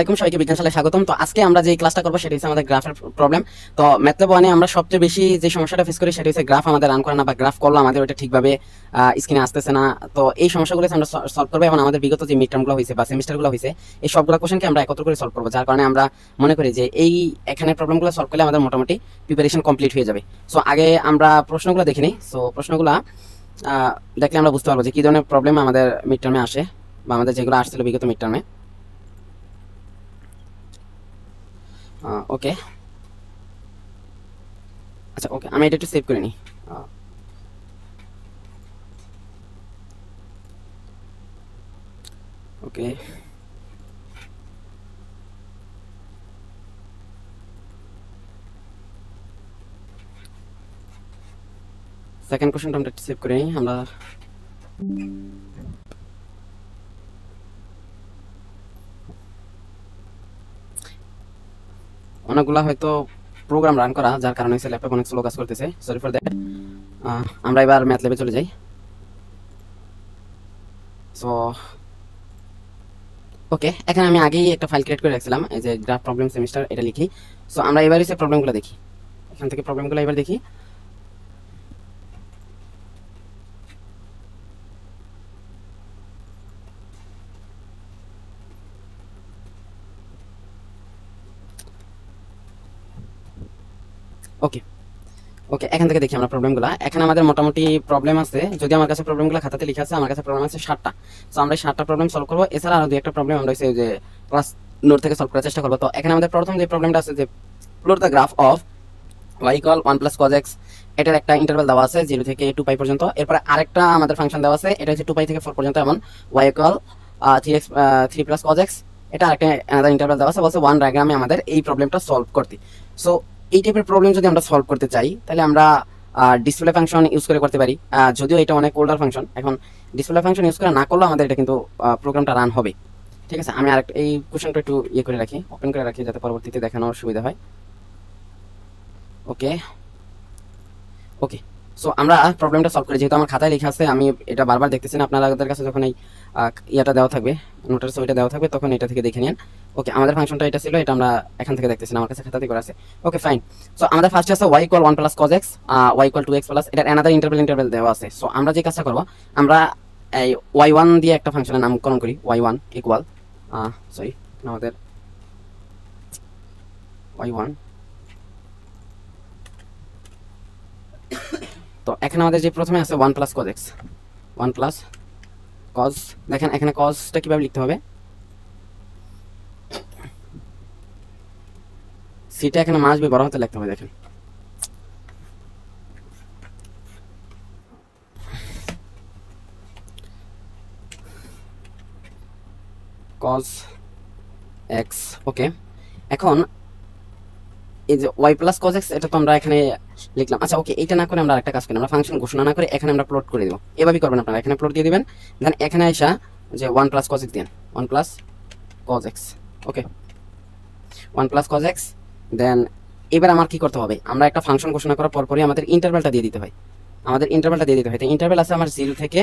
আলাইকুম, সবাইকে বিজ্ঞান শালায় স্বাগতম। তো আজকে আমরা যে ক্লাসটা করবো সেটা হচ্ছে আমাদের গ্রাফের প্রবলেম। তো ম্যাথল্যাব ওয়ানে আমরা সবচেয়ে বেশি যে সমস্যাটা ফেস করি সেটা হচ্ছে গ্রাফ আমাদের রান করে না, বা গ্রাফ করলে আমাদের ওটা ঠিকভাবে স্ক্রিনে আসতেছে না। তো এই সমস্যাগুলো আমরা সলভ করবো এবং আমাদের বিগত যে মিড টার্মগুলো হয়েছে বা সেমিস্টারগুলো হয়েছে এই সবগুলো কোশ্চেনকে আমরা একত্র করে সলভ করবো, যার কারণে আমরা মনে করি যে এই এখানে প্রবলেমগুলো সলভ করলে আমাদের মোটামুটি প্রিপারেশন কমপ্লিট হয়ে যাবে। সো আগে আমরা প্রশ্নগুলো দেখে নিই। সো প্রশ্নগুলো দেখলে আমরা বুঝতে পারবো যে কী ধরনের প্রবলেম আমাদের মিড টার্মে আসে বা আমাদের যেগুলো আসছিল বিগত মিড টার্মে। ওকে, আচ্ছা ওকে, আমি এটা একটু সেভ করে নিই। ওকে, সেকেন্ড কোশ্চেনটা আমরা একটু সেভ করে নিই। আমরা অনেকগুলা হয়তো প্রোগ্রাম রান করা, যার কারণে হচ্ছে ল্যাপটপ অনেক স্লো কাজ করতেছে, সরি ফর দ্যাট। আমরা এবার ম্যাথ ল্যাবে চলে যাই। সো ওকে, এখানে আমি আগেই একটা ফাইল ক্রিয়েট করে রাখছিলাম, এই যে গ্রাফ প্রবলেম সেমিস্টার, এটা লিখি। সো আমরা এবার হচ্ছে প্রবলেমগুলো দেখি, এখান থেকে প্রবলেমগুলো এবার দেখি। ওকে ওকে, এখান থেকে দেখি আমরা প্রবলেমগুলো। এখানে আমাদের মোটামুটি প্রবলেম আছে, যদি আমার কাছে প্রবলেমগুলো খাতাতে লিখে আছে, আমার কাছে প্রবলেম আছে 7টা। সো আমরা 7টা প্রবলেম সলভ করবো, এছাড়া আরো দুই একটা প্রবলেম আমরা হচ্ছে যে ক্লাস নোট থেকে সলভ করার চেষ্টা করবো। তো এখানে আমাদের প্রথম যে প্রবলেমটা আছে যে plot the graph of y equal 1 plus cos x, এটার একটা ইন্টারভ্যাল দেওয়া আছে 0 থেকে 2π পর্যন্ত। এরপরে আরেকটা আমাদের ফাংশন দেওয়া আছে, এটা হচ্ছে 2π থেকে 4 পর্যন্ত, এমন y equal 3x 3 plus cos x, এটা আরেকটা আলাদা ইন্টারভ্যাল দেওয়া আছে। বলছে ওয়ান ডায়াগ্রামে আমাদের এই প্রবলেমটা সলভ করতে। সো এই টাইপের প্রবলেম যদি আমরা সলভ করতে চাই তাহলে আমরা ডিসপ্লে ফাংশন ইউজ করে করতে পারি, যদিও এটা অনেক ওল্ডার ফাংশন। এখন ডিসপ্লে ফাংশন ইউজ করে না করলেও আমাদের এটা কিন্তু প্রোগ্রামটা রান হবে। ঠিক আছে, আমি আরেকটা এই কোশ্চেনটা একটু ইয়ে করে রাখি, ওপেন করে রাখি, যাতে পরবর্তীতে দেখানোর সুবিধা হয়। ওকে ওকে, সো আমরা প্রবলেমটা সলভ করি। যেহেতু আমার খাতায় লেখা আছে, আমি এটা বারবার দেখতেছি না, আপনাদের কাছে যখন এই ইয়াটা দেওয়া থাকবে, নোটের ছবিটা দেওয়া থাকবে, তখন এটা থেকে দেখে নিন। ওকে, আমাদের ফাংশনটা এটা ছিল, এটা আমরা এখান থেকে দেখতেছি না, আমার কাছে খাতাতে করে আছে। Okay fine. সো আমাদের ফার্স্টে আছে y equal 1 plus cos x, y equal 2x plus, এটার অ্যানাদার ইন্টারভ্যাল দেওয়া আছে। সো আমরা যে কাজটা করব, আমরা এই y1 দিয়ে একটা ফাংশনের নামকরণ করি, y1 ইকুয়াল সরি আমাদের y1। তো এখানে আমাদের যে প্রথমে আছে 1 plus cos x, 1 plus cos, দেখেন এখানে cosটা কিভাবে লিখতে হবে, সিটা এখানে মাস বি বড় হাতে লিখতে হবে। দেখেন cos x। ওকে, এখন এই যে y প্লাস cos x, এটা তো আমরা এখানে লিখলাম। আচ্ছা ওকে, এইটা না করে আমরা একটা কাজ করি, আমরা ফাংশন ঘোষণা না করে এখানে আমরা প্লট করে দেব। এভাবেই করবেন আপনারা, এখানে প্লট দিয়ে দিবেন, দেন এখানে আসা যে 1 প্লাস cos x দেন, 1 প্লাস cos x। ওকে, 1 প্লাস cos x। দেন এবার আমার কি করতে হবে, আমরা একটা ফাংশন ঘোষণা করার পরপরই আমাদের ইন্টারভ্যালটা দিয়ে দিতে হয়, আমাদের ইন্টারভ্যালটা দিয়ে দিতে হয়। তো ইন্টারভ্যাল আছে আমার 0 থেকে,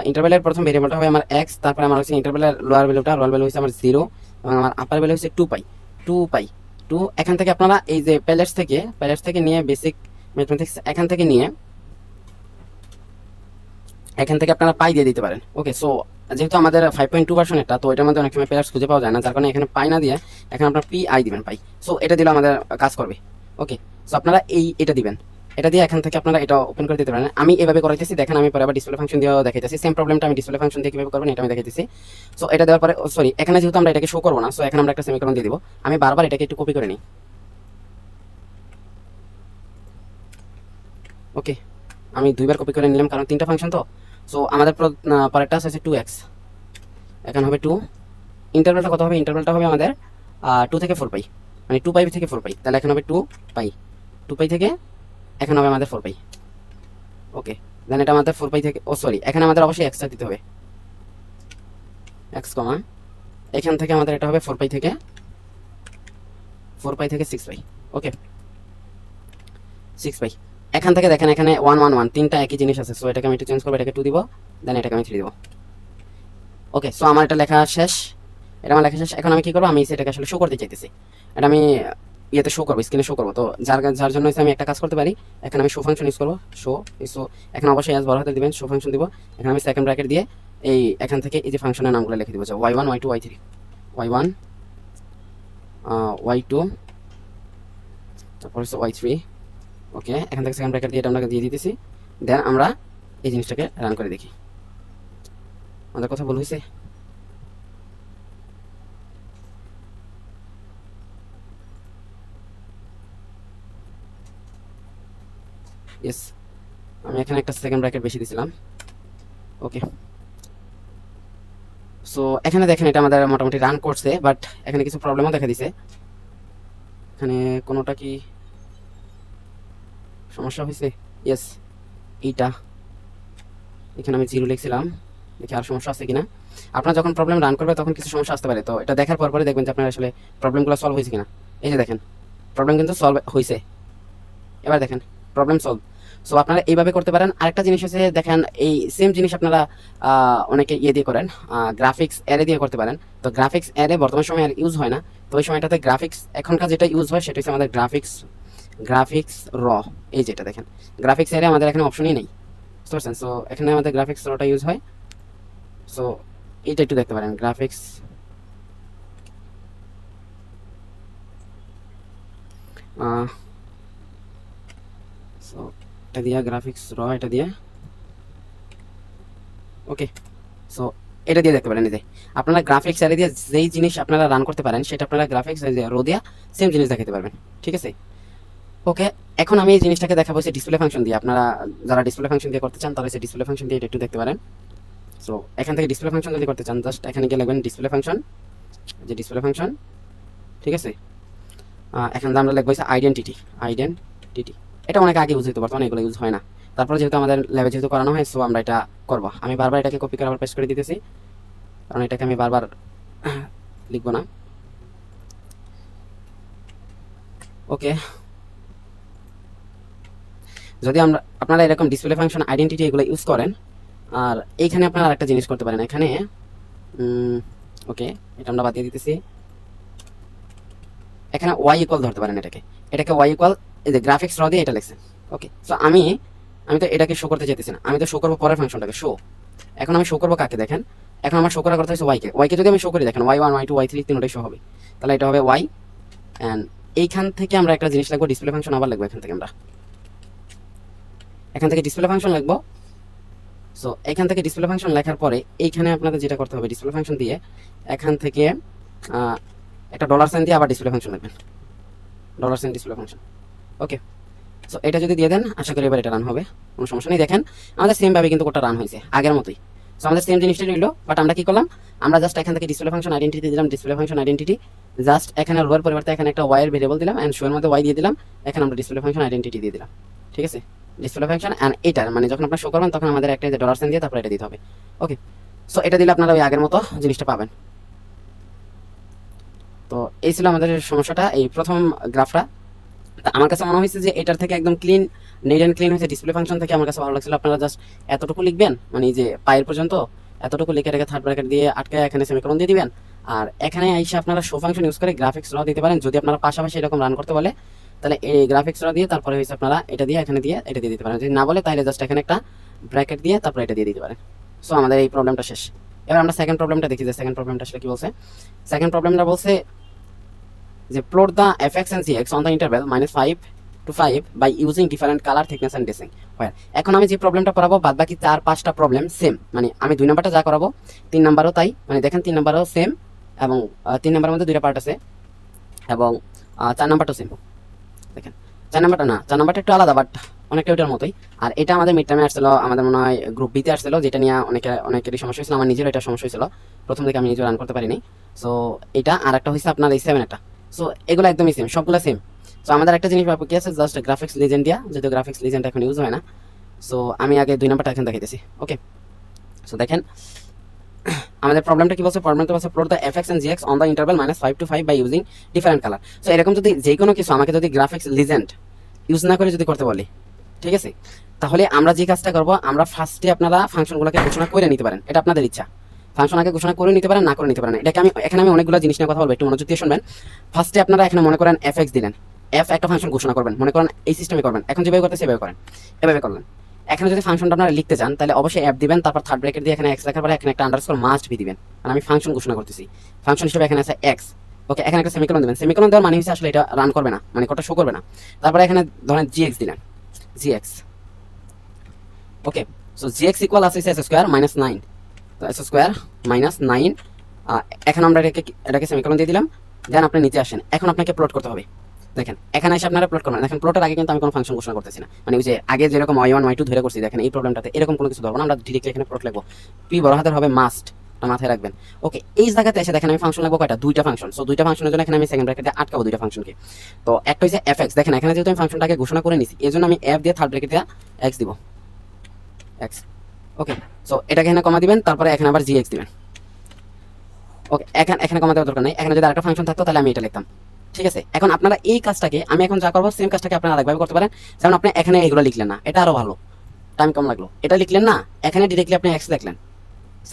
ইন্টারভ্যালের প্রথম ভেরিয়েবলটা হবে আমার x, তারপরে আমার হচ্ছে ইন্টারভ্যালের লোয়ার ভ্যালু হচ্ছে আমার 0, এবং আমার আপার ভ্যালু হচ্ছে 2π। এখান থেকে আপনারা এই যে প্যালেটস থেকে নিয়ে বেসিক ম্যাথমেটিক্স এখান থেকে নিয়ে এখান থেকে আপনারা পাই দিয়ে দিতে পারেন। ওকে, সো যেহেতু আমাদের 5.2 ভার্সন এটা, তো এটার মধ্যে অনেক সময় প্যালেটস খুঁজে পাওয়া যায় না, যার কারণে এখানে পাই না দিয়ে এখানে আপনারা PI দিবেন, পাই। সো এটা দিলে আমাদের কাজ করবে। ওকে, সো আপনারা এটা দিবেন, এটা দিয়ে এখান থেকে আপনারা এটা ওপেন করে দিতে পারেন। আমি এভাবে করাইতেছি, দেখেন আমি পরে আবার ডিসপ্লে ফাংশন দিয়েও দেখাইতেছি। সেম প্রবলেমটা আমি ডিসপ্লে ফাংশন দিয়ে কিভাবে করবেন এটা আমি দেখাইতেছি। সো এটা দেওয়ার পরে সরি, এখানে যেহেতু আমরা এটাকে শো করবো না, সো এখানে আমরা একটা সেমিকোলন দিয়ে দিব। আমি বারবার এটাকে একটু কপি করে নিই। ওকে, আমি দুইবার কপি করে নিলাম কারণ 3টা ফাংশন তো। সো আমাদের পরেরটা আছে 2x, এখানে হবে 2, ইন্টারভ্যালটা কত হবে, ইন্টারভ্যালটা হবে আমাদের 2 থেকে 4π, মানে 2π থেকে 4π, তাহলে এখানে হবে 2π থেকে এখানে হবে আমাদের 4π। ওকে, দেন এটা আমাদের 4π থেকে, সরি এখানে আমাদের অবশ্যই এক্সট্রা দিতে হবে, x কমা, এখান থেকে আমাদের এটা হবে 4π থেকে 6π। ওকে, 6π। এখান থেকে দেখেন এখানে 1 1 1 তিনটা একই জিনিস আছে। সো এটাকে আমি একটু চেঞ্জ করবো, এটাকে 2 দিব, দেন এটাকে আমি 3 দিব। ওকে, সো আমার এটা লেখা শেষ। এটা আমার লেখা শেষ। এখন আমি কি করবো, আমি সেটাকে আসলে শো করতে চাইতেছি, এটা আমি ইয়েতে শো করবো, স্ক্রিনে শো করবো। তো যার জন্য হচ্ছে আমি একটা কাজ করতে পারি, এখানে আমি শো ফাংশন ইউজ করবো, শো। এখন অবশ্যই এস বড় হাতে দিবেন, শো ফাংশন দিব। এখানে আমি সেকেন্ড ব্র্যাকেট দিয়ে এই এখান থেকে এই যে ফাংশনের নামগুলো লিখে দিব, যে y1 y2 y3, y1 y2 তারপর হচ্ছে y3। ওকে, এখান থেকে সেকেন্ড ব্র্যাকেট দিয়ে এটা আমরা দিয়ে দিতেছি। দেন আমরা এই জিনিসটাকে রান করে দেখি, আমাদের কথা ভুল হয়েছে। ইয়েস, আমি এখানে একটা সেকেন্ড ব্র্যাকেট বেশি দিয়েছিলাম। ওকে, সো এখানে দেখেন এটা আমাদের মোটামুটি রান করছে, বাট এখানে কিছু প্রবলেমও দেখা দিছে। এখানে কোনোটা কি সমস্যা হয়েছে? ইয়েস, এইটা এখানে আমি 0 লিখছিলাম, দেখি আর সমস্যা আছে কিনা। আপনার যখন প্রবলেম রান করবে তখন কিছু সমস্যা আসতে পারে, তো এটা দেখার পরে দেখবেন যে আপনার আসলে প্রবলেমগুলো সলভ হয়েছে কিনা। এই যে দেখেন প্রবলেম কিন্তু সলভ হয়েছে, এবার দেখেন প্রবলেম সলভ। সো আপনারা এইভাবে করতে পারেন। আরেকটা জিনিস হচ্ছে দেখেন, এই সেম জিনিস আপনারা অনেকে ইয়ে দিয়ে করেন, গ্রাফিক্স অ্যারে দিয়ে করতে পারেন। তো গ্রাফিক্স অ্যারে বর্তমান সময় আর ইউজ হয় না, তো ওই সময়টাতে গ্রাফিক্স এখনকার যেটা ইউজ হয় সেটা হচ্ছে আমাদের গ্রাফিক্স র। এই যেটা দেখেন গ্রাফিক্স অ্যারে আমাদের এখানে অপশনই নেই, বুঝতে পারছেন? সো এখানে আমাদের গ্রাফিক্স রটা ইউজ হয়। সো এইটা একটু দেখতে পারেন, গ্রাফিক্স সো এটা দিয়ে গ্রাফিক্স র, এটা দিয়ে ওকে। সো এটা দিয়ে দেখতে পারেন, এই যে আপনারা গ্রাফিক্স অ্যারে দিয়ে যেই জিনিস আপনারা রান করতে পারেন সেটা আপনারা গ্রাফিক্স রো দিয়ে সেম জিনিস দেখাতে পারবেন, ঠিক আছে? ওকে, এখন আমি এই জিনিসটাকে দেখাবো সে ডিসপ্লে ফাংশন দিয়ে। আপনারা যারা ডিসপ্লে ফাংশন দিয়ে করতে চান তারা সে ডিসপ্লে ফাংশন দিয়ে এটা একটু দেখতে পারেন। সো এখান থেকে ডিসপ্লে ফাংশন যদি করতে চান জাস্ট এখানে গিয়ে লিখবেন ডিসপ্লে ফাংশন, যে ডিসপ্লে ফাংশন, ঠিক আছে? এখান থেকে আমরা লিখবো আইডেন্টিটি। এটা অনেক আগে ইউজ হতো, বর্তমানে এগুলো ইউজ হয় না। তারপরে যেহেতু আমাদের ল্যাবে যেহেতু করানো হয়, সো আমরা এটা করবো। আমি বারবার এটাকে কপি করে আবার পেস্ট করে দিতেছি, কারণ এটাকে আমি বারবার লিখবো না। ওকে, যদি আপনারা এরকম ডিসপ্লে ফাংশন আইডেন্টিটি এগুলো ইউজ করেন, আর এইখানে আপনারা আরেকটা জিনিস করতে পারেন। এখানে ওকে, এটা আমরা বাদ দিয়ে দিতেছি। এখানে ওয়াই ইকুয়াল ধরতে পারেন, এটাকে ওয়াই ইকুয়াল, এই যে গ্রাফিক্স র দিয়ে এটা লিখছেন। ওকে, সো আমি তো এটাকে শো করতে চাইতেছি না, আমি তো শো করবো পরের ফাংশনটাকে শো। এখন আমি শো করবো কাকে দেখেন, এখন আমার শো করার কথা হচ্ছে ওয়াইকে যদি আমি শো করি দেখেন y1 y2 y3 তিনটাই শো হবে, তাহলে এটা হবে ওয়াই। অ্যান্ড এইখান থেকে আমরা একটা জিনিস লিখবো, ডিসপ্লে ফাংশন আবার লিখবো। এখান থেকে ডিসপ্লে ফাংশন লিখবো। সো এখান থেকে ডিসপ্লে ফাংশন লেখার পরে এইখানে আপনাদের যেটা করতে হবে, ডিসপ্লে ফাংশন দিয়ে এখান থেকে একটা $সাইন দিয়ে আবার ডিসপ্লে ফাংশন লিখবেন, $সাইন ডিসপ্লে ফাংশন। ওকে, সো এটা যদি দিয়ে দেন আশা করি এবার এটা রান হবে, কোনো সমস্যা নেই। দেখেন আমাদের সেম ভাবে কিন্তু কোডটা রান হয়েছে আগের মতোই। সো আমাদের সেম জিনিসটা রইল, বাট আমরা কি করলাম, আমরা জাস্ট এখান থেকে ডিসপ্লে ফাংশন আইডেন্টিটি দিলাম, ডিসপ্লে ফাংশন আইডেন্টিটি জাস্ট এখানে রোয়ের পরিবর্তে এখানে একটা ওয়াই এর ভেরিয়েবল দিলাম, এন্ড শো এর মধ্যে ওয়াই দিয়ে দিলাম। এখানে আমরা ডিসপ্লে ফাংশন আইডেন্টিটি দিয়ে দিলাম, ঠিক আছে? ডিসপ্লে ফাংশন অ্যান্ড এটার মানে যখন আপনারা শো করবেন তখন আমাদের একটা $সাইন দিয়ে তারপর এটা দিতে হবে। ওকে, সো এটা দিলে আপনারা ওই আগের মতো জিনিসটা পাবেন। তো এই ছিল আমাদের সমস্যাটা, এই প্রথম গ্রাফটা। আমার কাছে মনে হয়েছে যে এটার থেকে একদম ক্লিন, নিট অ্যান্ড ক্লিন হয়েছে ডিসপ্লে ফাংশন থেকে, আমার কাছে ভালো লাগছিল। আপনারা জাস্ট এতটুকু লিখবেন, মানে এই যে পায়ের পর্যন্ত এতটুকু লিখে রেখে থার্ড ব্র্যাকেট দিয়ে আটকায় এখানে সেমিকোলন দিয়ে দিবেন। আর এখানে এসে আপনারা শো ফাংশন ইউজ করে গ্রাফিক্স র দিতে পারেন। যদি আপনারা পাশাপাশি এরকম রান করতে বলে তাহলে এই গ্রাফিক্স র দিয়ে তারপরে হচ্ছে আপনারা এটা দিয়ে এখানে দিয়ে এটা দিয়ে দিতে পারেন। যদি না বলে তাহলে জাস্ট এখানে একটা ব্র্যাকেট দিয়ে তারপরে এটা দিয়ে দিতে পারেন। সো আমাদের এই প্রবলেমটা শেষ। এবার আমরা সেকেন্ড প্রবলেমটা দেখি, যে সেকেন্ড প্রবলেমটা আসলে কি বলছে। সেকেন্ড প্রবলেমটা বলছে যে plot the fx and cx on the interval -5 to 5 by using different color thickness and density. এখন আমি যে প্রবলেমটা করাবো বাদ বাকি 4-5টা প্রবলেম সেম, মানে আমি 2 নাম্বারটা যা করাবো 3 নাম্বারও তাই। মানে দেখেন 3 নাম্বারও সেম, এবং 3 নাম্বারের মধ্যে 2টা পার্ট আছে, এবং 4 নাম্বারটাও সেম। দেখেন 4 নাম্বারটা একটু আলাদা, বাট অনেকটা ওইটার মতোই। আর এটা আমাদের মিড টার্মে আসছিল, আমাদের মনে হয় গ্রুপ বিতে আসছিল, যেটা নিয়ে অনেকেরই সমস্যা হয়েছিল। আমার নিজেরও এটা সমস্যা হয়েছিল, প্রথম থেকে আমি নিজে রান করতে পারিনি। সো এটা আর একটা হয়েছে আপনার এই 7 একটা। সো এগুলো একদমই সেম, সবগুলো সেম। সো আমাদের একটা জিনিস বাকি আছে, জাস্ট গ্রাফিক্স লিজেন্ড দিয়া, যেহেতু গ্রাফিক্স লিজেন্ড এখন ইউজ হয় না। সো আমি আগে 2 নাম্বারটা এখন দেখাইতেছি। ওকে, সো দেখেন আমাদের প্রবলেমটা কি বলছে, প্রবলেমটা বলছে plot the fx and gx on the interval -5 to 5 by using different color. So এরকম যদি যে কোনো কিছু আমাকে যদি গ্রাফিক্স লিজেন্ড ইউজ না করে যদি করতে বলি, ঠিক আছে, তাহলে আমরা যে কাজটা করব, আমরা ফার্স্টে আপনারা ফাংশনগুলোকে ঘোষণা করে নিতে পারেন, এটা আপনাদের ইচ্ছা। ফাংশন আগে ঘোষণা করে নিতে পারেন, না করে নিতে পারেন। এটাকে আমি এখানে অনেকগুলো জিনিস নিয়ে কথা বলবো, একটু মনোযোগ দিয়ে শুনবেন। ফার্স্টে আপনারা এখানে মনে করেন এফ দিলেন, এফ একটা ফাংশন ঘোষণা করবেন, মনে করেন এই সিস্টেমে করবেন, এখন যেভাবে করতে সেভাবে করেন, এভাবে করলেন। এখানে যদি ফাংশনটা আপনারা লিখতে চান তাহলে অবশ্যই অ্যাপ দিবেন, তারপর থার্ড ব্র্যাকেট দিয়ে এখানে এক্স লেখার পরে এখানে একটা আন্ডারস্কোর মাস্ট বি দিবেন, কারণ আমি ফাংশন ঘোষণা করতেছি, ফাংশন হিসেবে এখানে আছে এক্স। ওকে, এখানে একটা সেমিকোলন দিবেন, সেমিকোলন দেওয়ার মানে হচ্ছে আসলে এটা রান করবে না, মানে কোডটা শো করবে না। তারপরে এখানে ধরেন জিএক্স দিলেন, জিএক্স। ওকে, সো জিএক্স ইকুয়াল আছে এস স্কোয়ার মাইনাস 9, তো এস স্কোয়ার মাইনাস 9। এখন আমরা এটাকে সেমিকোলন দিয়ে দিলাম। দেন আপনি নিচে আসেন, এখন আপনাকে প্লট করতে হবে। দেখেন এখানে এসে আপনারা প্লট করবেন। দেখেন প্লটের আগে কিন্তু আমি কোনো ফাংশন ঘোষণা করতেছি না, মানে ওই যে আগে যেরকম y1 y2 ধরে করছি, দেখেন এই প্রবলেমটাতে এরকম কোনো কিছু ধরবো না, আমরা ডিরেক্টলি এখানে প্লট লিখবো। পি বড় হাতের হবে, মাস্ট, মাথায় রাখবেন। ওকে, এই জায়গাতে এসে দেখেন আমি ফাংশন লাগবো কয়টা, দুইটা ফাংশন। সো দুইটা ফাংশনের জন্য এখানে আমি সেকেন্ড ব্র্যাকেটে আটকাবো দুইটা ফাংশনকে। তো একটা হচ্ছে এফ এক্স, দেখেন এখানে যেহেতু আমি ফাংশনটাকে ঘোষণা করে নিছি, এই জন্য আমি এফ দিয়ে থার্ড ব্র্যাকেটে এক্স দিব, এক্স। ওকে, সো এটাকে এখানে কমা দিবেন, তারপরে এখানে আবার জি এক্স দিবেন। ওকে, এখানে কমা দেওয়ার দরকার নেই, এখানে যদি আরেকটা ফাংশন থাকতো তাহলে আমি এটা লিখতাম। ঠিক আছে, এখন আপনারা এই কাজটাকে আমি এখন যা করবো সেম কাজটাকে আপনারা আরেকভাবে করতে পারেন। যেমন আপনি এখানে এগুলো লিখলেন না, এটা আরো ভালো, টাইম কম লাগলো। এটা লিখলেন না, এখানে ডিরেক্টলি আপনি এক্স লিখলেন,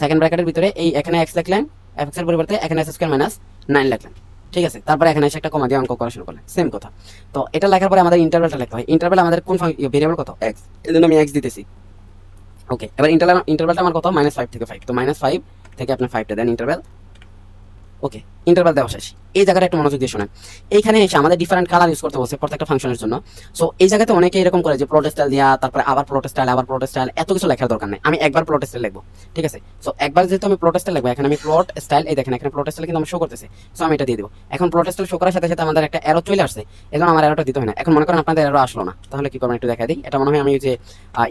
সেকেন্ড ব্র্যাকেটের ভিতরে এই এখানে এক্স লিখলেন, এফ এক্স এর পরিবর্তে এখানে এস স্কয়ার মাইনাস 9 লিখলেন। ঠিক আছে, তারপরে এখানে এসে একটা কমা দিয়ে অঙ্ক করা শুরু করলেন, সেম কথা। তো এটা লেখার পরে আমাদের ইন্টারভ্যালটা লিখতে হয়। ইন্টারভ্যাল আমাদের কোন ভেরিয়েবল কত, এক্স, এজন্য আমি এক্স দিতেছি। ওকে, এবার ইন্টারভ্যালটা আমার কত, -5 থেকে 5, তো -5 থেকে আপনি 5টা দেন ইন্টারভ্যাল। ওকে, ইন্টারভাল দেওয়া শেষ। এই জায়গাটা একটু মনোযোগ দিয়ে শোনেন। এইখানে এসে আমাদের ডিফারেন্ট কালার ইউজ করতে বলছে প্রত্যেকটা ফাংশনের জন্য। সো এই জায়গাতে অনেকে এরকম করে যে প্লট স্টাইল দিয়া, তারপরে আবার প্লট স্টাইল, আবার প্লট স্টাইল, এত কিছু লেখার দরকার নেই। আমি একবার প্লট স্টাইল লিখবো, ঠিক আছে। সো একবার যেহেতু আমি প্লট স্টাইল লিখবো, এখানে আমি প্লট স্টাইল, এই দেখেন এখানে প্লট স্টাইল কিন্তু আমি শো করতেছে। সো আমি এটা দিয়ে দেবো। এখন প্লট স্টাইল শো করার সাথে সাথে আমাদের একটা এরর চলে আসছে, এজন্য আমার এররটা দিতে হয় না। এখন মনে করেন আপনাদের এরর আসলো না, তাহলে কি করবেন একটু দেখা দিই। এটা মনে হয় আমি যে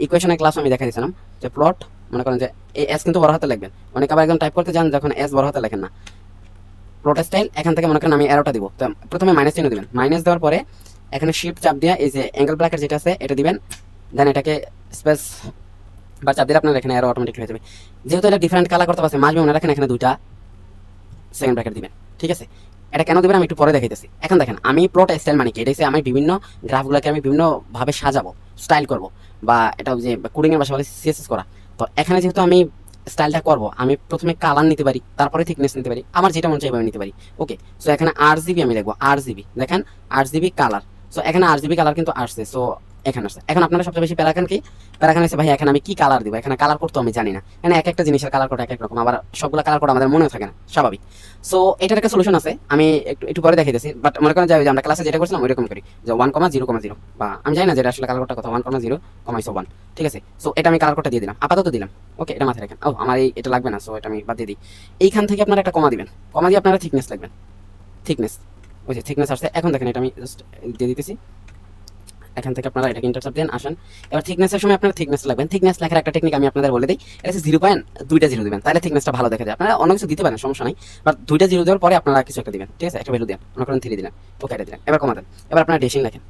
ইকুয়েশনের ক্লাস আমি দেখা দিয়েছিলাম, যে প্লট, মনে করেন যে এই এস কিন্তু বড় হাতে লিখবেন, অনেক আবার একদম টাইপ করতে যান যখন এস বড় হাতে লেখেন না। প্লট স্টাইল এখান থেকে মনে করেন আমি এরোটা দিব, তো প্রথমে মাইনাস চিহ্ন দিবেন, মাইনাস দেওয়ার পরে এখানে শিফট চাপ দিয়ে এই যে অ্যাঙ্গেল ব্র্যাকেট যেটা আছে এটা দিবেন, দেন এটাকে স্পেস বা চাপ দিলে আপনার এখানে এরো অটোমেটিক হয়ে যাবে। যেহেতু এটা ডিফারেন্ট কালার করতে পারছে, মাঝে মনে রাখেন এখানে দুইটা সেকেন্ড ব্র্যাকেট দিবেন। ঠিক আছে, এটা কেন দিবেন আমি একটু পরে দেখাইতেছি। এখন দেখেন আমি প্লট স্টাইল মানে কি, এটা হচ্ছে আমি বিভিন্ন গ্রাফগুলোকে আমি বিভিন্ন ভাবে সাজাবো, স্টাইল করব, বা এটা যে কোডিং এর ভাষা বলে সিএসএস করা। তো এখানে যেহেতু আমি স্টাইলটা করব, আমি প্রথমে কালার নিতে পারি, তারপরে থিকনেস নিতে পারি, আমার যেটা মন চাই আমি নিতে পারি। ওকে, সো এখানে RGB আমি লিখবো, RGB, দেখেন RGB কালার। সো এখানে RGB কালার কিন্তু আসছে, সো এখানে আসছে। এখন আপনারা সবচেয়ে বেশি প্যারাখান কি, প্যারাখান হচ্ছে ভাই এখানে আমি কি কালার দিব, এখানে কালার করতে আমি জানি না, মানে এক একটা জিনিসের কালার কোড এক এক রকম, আবার সবগুলো কালার কোড আমাদের মনেও থাকে না, স্বাভাবিক। সো এটার একটা সলিউশন আছে, আমি একটু পরে দেখাইতেছি। বাট মনে করেন যে আমরা ক্লাসে যেটা করছিলাম ওইরকম করি, যে 1,0,0, বা আমি জানি না যেটা আসলে কালার কোডটা কত, 1,0,1, ঠিক আছে। সো এটা আমি কালার কোডটা দিয়ে দিলাম, আপাতত দিলাম। ওকে, এটা মাথায় রাখেন। ও আমার এটা লাগবে না, সো এটা আমি বাদ দিয়ে দিই। এইখান থেকে আপনারা একটা কমা দিবেন, কমা দিয়ে আপনারা থিকনেস লিখবেন, থিকনেস, ওই যে থিকনেস আসছে। এখন দেখেন এটা আমি জাস্ট দিয়ে দিতেছি, এখান থেকে আপনারা এটাকে ইন্টারসেপ্ট দেন, আসেন। এবার থিকনেসের সময় আপনারা থিকনেস লাগবেন। থিকনেস লেখার একটা টেকনিক আমি আপনাদের বলে দিই, এটা হচ্ছে 0.2টা জিরো দিবেন, তাহলে থিকনেসটা ভালো দেখা যায়। আপনারা অন্য কিছু দিতে পারেন, সমস্যা নাই, বাট 2টা জিরো দেওয়ার পরে আপনারা কিছু একটা দিবেন, ঠিক আছে, একটা ভ্যালু দেন, মনে করেন 3 দিলেন। ওকে, এটা দিলেন, এবার কমা দেন। এবার আপনারা ডেশিং লেখেন,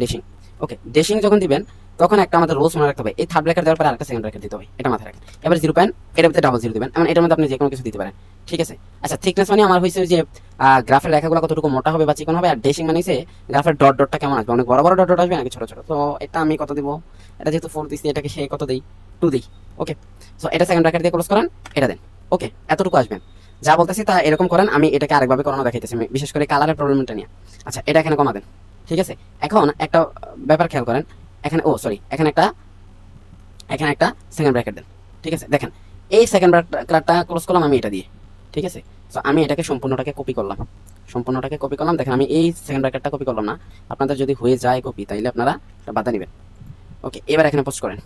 ডেশিং। ওকে, ডেশিং যখন দিবেন তখন একটা আমাদের রোলস মনে রাখতে হবে, এই থার্ড ব্র্যাকেট দেওয়ার পরে আরেকটা সেকেন্ড ব্র্যাকেট দিতে হবে, এটা মাথায় রাখেন। এবার 0. এটার ভিতরে ডাবল জিরো দিবেন, এমন এটার মধ্যে আপনি যে কোনো কিছু দিতে পারেন, ঠিক আছে। আচ্ছা, থিকনেস মানে আমার হয়েছে যে গ্রাফের রেখাগুলো কতটুকু মোটা হবে বা চিকন হবে, আর ডেশিং মানে হচ্ছে গ্রাফের ডট ডটটা কেমন আসবে, অনেক বড় বড় ডট ডট আসবে নাকি ছোট ছোট। তো এটা আমি কত দিব, এটা যেহেতু 4 দিচ্ছি, এটাকে সে কত দিই, 2 দিই। ওকে, সো এটা সেকেন্ড ব্র্যাকেট দিয়ে ক্লোজ করেন, এটা দেন। ওকে, এতটুকু আসবেন, যা বলতেছি তা এরকম করেন। আমি এটাকে আরেকভাবে করানো দেখাইতেছি, বিশেষ করে কালারের প্রবলেমটা নিয়ে। আচ্ছা, এটা এখানে কমা দেন, ঠিক আছে। এখন একটা ব্যাপার খেয়াল করেন, এখানে এখানে একটা সেকেন্ড ব্র্যাকেট দেন, ঠিক আছে। দেখেন এই সেকেন্ড ব্র্যাকেটটা ক্লোজ করলাম আমি এটা দিয়ে, ঠিক আছে। সো আমি এটাকে সম্পূর্ণটাকে কপি করলাম, দেখেন আমি এই সেকেন্ড ব্র্যাকেটটা কপি করলাম না, আপনাদের যদি হয়ে যায় কপি তাইলে আপনারা এটা বাধা নেবেন। ওকে, এবার এখানে পোস্ট করেন।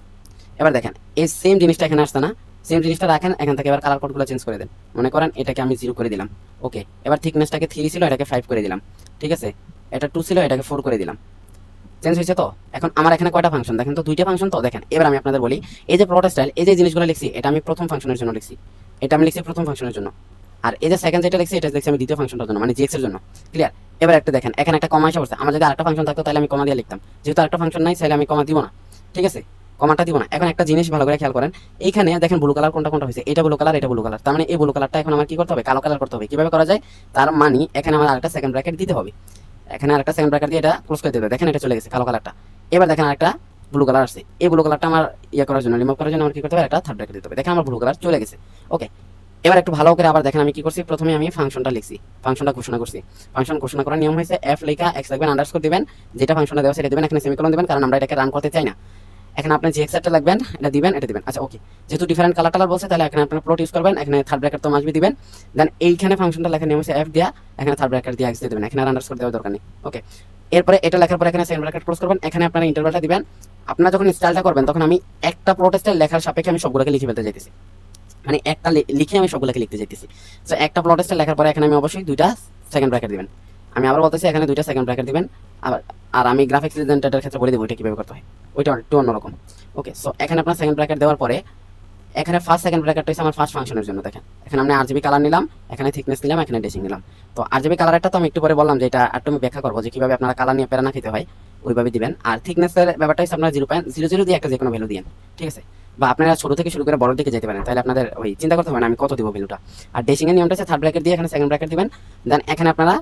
এবার দেখেন এই সেম জিনিসটা এখানে আসছে না, সেম জিনিসটা রাখেন এখান থেকে। এবার কালার কোডগুলো চেঞ্জ করে দেন, মনে করেন এটাকে আমি 0 করে দিলাম। ওকে, এবার থিকনেসটাকে 3 ছিল, এটাকে 5 করে দিলাম, ঠিক আছে। এটা 2 ছিল, এটাকে 4 করে দিলাম। চেঞ্জ হয়েছে তো। এখন আমার এখানে কয়টা ফাংশন দেখেন তো, 2টা ফাংশন তো। দেখেন এবার আমি আপনাদের বলি, এই যে প্লট স্টাইল, এই যে জিনিসগুলো লিখছি, এটা আমি প্রথম ফাংশনের জন্য লিখছি, এটা আমি লিখছি প্রথম ফাংশনের জন্য। আর এই যে সেকেন্ড যেটা লিখছি, এটা লিখছি আমি দ্বিতীয় ফাংশনটার জন্য, মানে জিএক্স এর জন্য। ক্লিয়ার? এবার একটা দেখেন এখানে একটা কমা এসে পড়ছে। আমার যদি আরেকটা ফাংশন থাকতো তাহলে আমি কমা দিয়ে লিখতাম, যেহেতু আরেকটা ফাংশন নাই তাহলে আমি কমা দিব না, ঠিক আছে, কমাটা দিব না। এখন একটা জিনিস ভালো করে খেয়াল করেন, এইখানে দেখেন ব্লু কালার কোনটা হয়েছে, এটা ব্লু কালার, এটা ব্লু কালার। তার মানে এই ব্লু কালারটা এখন আমার কি করতে হবে, কালো কালার করতে হবে। কিভাবে করা যায়, তার মানে এখানে আমার আরেকটা সেকেন্ড ব্র্যাকেট দিতে হবে, এখানে আরেকটা সেকেন্ড ব্র্যাকেট দিয়ে এটা ক্লোজ করে দিতে। দেখেন এটা চলে গেছে কালো কালারটা। এবার দেখেন আরেকটা ব্লু কালার এই ব্লু কালারটা আমার করার জন্য, রিমুভ করার জন্য আমার কি করতে হবে, একটা থার্ড ব্র্যাকেট দিতে হবে। দেখেন আমার ব্লু কালার চলে গেছে। ওকে, এবার একটু ভালো করে আবার দেখেন আমি কি করছি, প্রথমে আমি ফাংশনটা লিখছি, ফাংশনটা ঘোষণা করছি। ফাংশন ঘোষণা করার নিয়ম হয়েছে এফ লেখা এক্স লাগবেন আন্ডারস্কোর দিবেন, যেটা ফাংশনে দেওয়া সেটা দিবেন, এখানে সেমিকোলন দিবেন কারণ আমরা এটাকে রান করতে চাই না। এখানে আপনি যে এক্সেটটা লাগবেন এটা দিবেন, এটা দিবেন। আচ্ছা ওকে, যেহেতু ডিফারেন্ট কালার টালার বলছে তাহলে এখানে আপনার প্লট ইউজ করবেন, এখানে থার্ড ব্র্যাকেট তো মাসবি দিবেন। দেন এইখানে ফাংশনটা লেখার নিয়ম হচ্ছে এফ দিয়া, এখানে থার্ড ব্র্যাকেট দিয়ে এক্স দিয়ে দিবেন, এখানে আর আন্ডারস্কোর দেওয়ার দরকার নেই। ওকে, এরপরে এটা লেখার পরে এখানে সেকেন্ড ব্র্যাকেট ক্লোজ করবেন, এখানে আপনারা ইন্টারভ্যালটা দিবেন। আপনারা যখন স্টাইলটা করবেন তখন আমি একটা প্লট স্টাইল লেখার সাপেক্ষে আমি সবগুলোকে লিখে ফেলতে চাইতেছি, মানে একটা লিখে আমি সবগুলোকে লিখতে চাইতেছি। তো একটা প্লট স্টাইল লেখার পরে এখানে আমি অবশ্যই দুইটা সেকেন্ড ব্র্যাকেট দিবেন। আমি আবার বলতেছি এখানে দুইটা সেকেন্ড ব্র্যাকেট দিবেন। আবার আর আমি গ্রাফিক্স ডিজাইনের ক্ষেত্রে বলে দেবো এটা কিভাবে করতে হয়, ওইটা একটু অন্যরকম। ওকে, সো এখানে আপনার সেকেন্ড ব্র্যাকেট দেওয়ার পরে এখানে ফার্স্ট সেকেন্ড ব্র্যাকেটটা হচ্ছে আমার ফার্স্ট ফাংশনের জন্য। দেখেন এখানে আমি আরজিবি কালার নিলাম, এখানে থিকনেস নিলাম, এখানে ডেসিং নিলাম। তো আরজিবি কালারটা তো আমি একটু পরে বললাম যে এটা একটু আমি ব্যাখ্যা করবো যে কিভাবে আপনারা কালার নিয়ে প্যারা না খেতে হয়, ওইভাবে দিবেন। আর থিকনেসের ব্যাপারটা হচ্ছে আপনারা 0.00 দিয়ে একটা যে কোনো ভ্যালু দিন, ঠিক আছে? বা আপনারা ছোট থেকে শুরু করে বড় দিকে যেতে পারেন, তাহলে আপনাদের ওই চিন্তা করতে হবে না আমি কত দিব ভ্যালুটা। আর ডেসিং এর নিয়মটা হচ্ছে থার্ড ব্র্যাকেট দিয়ে এখানে সেকেন্ড ব্র্যাকেট দিবেন, দেন এখানে আপনারা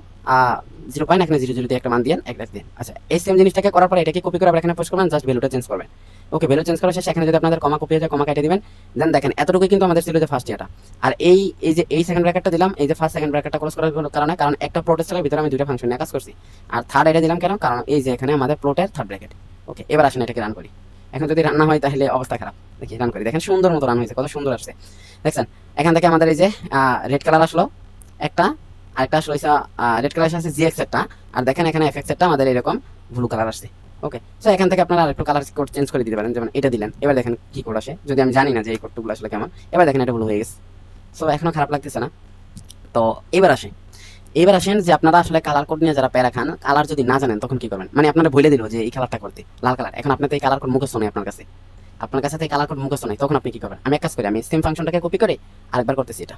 0. এখানে 00 দিয়ে একটা মান দিন, এক দিন। আচ্ছা, এই সেম জিনিসটাকে করার পরে এটাকে কপি করে আবার এখানে পোস্ট করবেন, জাস্ট ভ্যালুটা চেঞ্জ করবেন। ওকে, ভ্যালু চেঞ্জ করার শেষে এখানে যদি আপনাদের কমা কপি হয়ে যায় কমা কেটে দিবেন। দেন দেখেন এতটুকু কিন্তু আমাদের ছিল যে ফার্স্ট ইয়ারটা। আর এই যে এই সেকেন্ড ব্র্যাকেটটা দিলাম, এই যে ফার্স্ট সেকেন্ড ব্র্যাকেটটা ক্লোজ করার কারণে, কারণ একটা প্রোটেস্টের ভিতরে আমি দুইটা ফাংশন নিয়ে কাজ করছি। আর থার্ড এটা দিলাম কেন, কারণ এই যে এখানে আমাদের প্লটের থার্ড ব্র্যাকেট। ওকে, এবার আসেন এটাকে রান করি। এখন যদি রান্না হয় তাহলে অবস্থা খারাপ। দেখি রান করি, দেখেন সুন্দর মতো রান হয়েছে, কত সুন্দর আসছে দেখছেন। এখান থেকে আমাদের এই যে রেড কালার আসলো একটা, আরেকটা আসলো রেড কালার আসছে জিএক্স এরটা, আর দেখেন এখানে এফএক্স এরটা আমাদের এরকম ব্লু কালার আসছে। ওকে, সো এখান থেকে আপনারা আরেকটু কালার কোড চেঞ্জ করে দিতে পারেন, যেমন এটা দিলেন, এবার দেখেন কি কোড আসে, যদি আমি জানি না যে এই কোডগুলো আসলে কেমন। এবার দেখেন এটা ব্লু হয়ে গেছে, সো এখনো খারাপ লাগতেছে না। তো এবার আসেন যে আপনারা আসলে কালার কোড নিয়ে যারা প্যারা খান, কালার যদি না জানেন তখন কি করবেন, মানে আপনারা বলে দিল যে এই কালারটা করতে লাল কালার, এখন আপনার তো এই কালার কোড মুখস্থ নেই আপনার কাছে তো এই কালার কোড মুখস্থ নেই, তখন আপনি কি করবেন? আমি এক কাজ করি, আমি সেম ফাংশনটাকে কপি করে আরেকবার করতেছি এটা।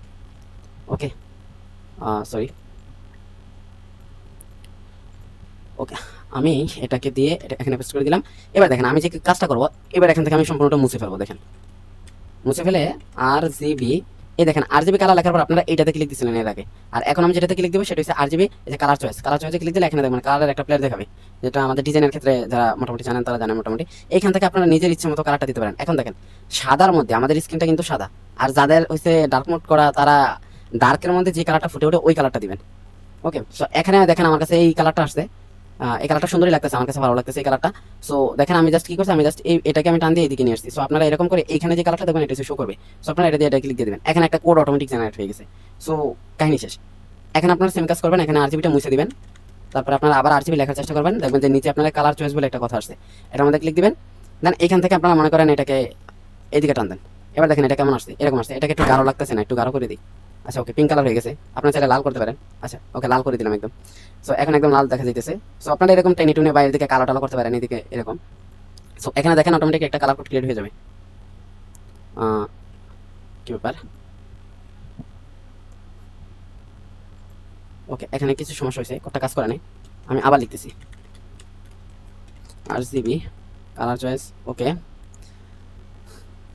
ওকে, সরি, ওকে, আমি এটাকে দিয়ে এটা এখানে পেস্ট করে দিলাম। এবার দেখেন আমি যে কাজটা করবো, এবার এখান থেকে আমি সম্পূর্ণটা মুছে ফেলবো। দেখেন মুছে ফেলে আরজিবি, এই দেখেন আরজিবি কালার লেখার পর আপনারা এইটাতে ক্লিক দিছিলেন এর আগে, আর এখন আমি যেটাতে ক্লিক দিব সেটা হচ্ছে আরজিবি, এই যে কালার চয়েসে ক্লিক দিলে এখানে দেখবেন কালারের একটা প্লেয়ার দেখাবে, যেটা আমাদের ডিজাইনের ক্ষেত্রে যারা মোটামুটি জানেন তারা জানেন মোটামুটি। এইখান থেকে আপনারা নিজের ইচ্ছে মতো কালারটা দিতে পারেন। এখন দেখেন সাদার মধ্যে আমাদের স্কিনটা কিন্তু সাদা, আর যাদের হচ্ছে ডার্ক মোড করা তারা ডার্কের মধ্যে যে কালারটা ফুটে ওঠে ওই কালারটা দিবেন। ওকে, সো এখানে দেখেন আমার কাছে এই কালারটা আসছে, এই কালারটা সুন্দরই লাগতেছে, আমার কাছে ভালো লাগতেছে এই কালারটা। সো দেখেন আমি জাস্ট কি করছি, আমি জাস্ট এটাকে আমি টান দিয়ে এদিকে নিয়ে আসছি। সো আপনারা এরকম করে এইখানে যে কালারটা দেখবেন এটা শো করবে, সো আপনারা এটা দিয়ে এটা ক্লিক দিয়ে দেবেন, এখানে একটা কোড অটোমেটিক জেনারেট হয়ে গেছে। সো কাহিনী শেষ। এখন আপনারা সেম কাজ করবেন, এখানে আরজিবিটা মুছে দিবেন, তারপর আপনারা আবার আরজিবি লেখার চেষ্টা করবেন, দেখবেন যে নিচে আপনারা কালার চয়েস বলে একটা কথা আসছে, এটার মধ্যে ক্লিক দিবেন। দেন এখান থেকে আপনারা মনে করেন এটাকে এদিকে টান দেন। এবার দেখেন এটা কেমন আসছে, এরকম আসছে, এটাকে একটু গাঢ় লাগতেছে না, একটু গাঢ় করে দিই। আচ্ছা ওকে, পিঙ্ক কালার হয়ে গেছে, আপনারা চাইলে লাল করতে পারেন। আচ্ছা ওকে, লাল করে দিলাম একদম। সো এখন একদম লাল দেখা যাইতেছে। সো আপনারা এরকম টেনে টুনে বাইরের দিকে কালো টালো করতে পারেন, এদিকে এরকম। সো এখানে দেখেন অটোমেটিক একটা কালার কোড ক্রিয়েট হয়ে যাবে। কি ব্যাপার, ওকে, এখানে কিছু সমস্যা হয়েছে, কোডটা কাজ করে নাই, আমি আবার লিখতেছি আরজিবি কালার চয়েস। ওকে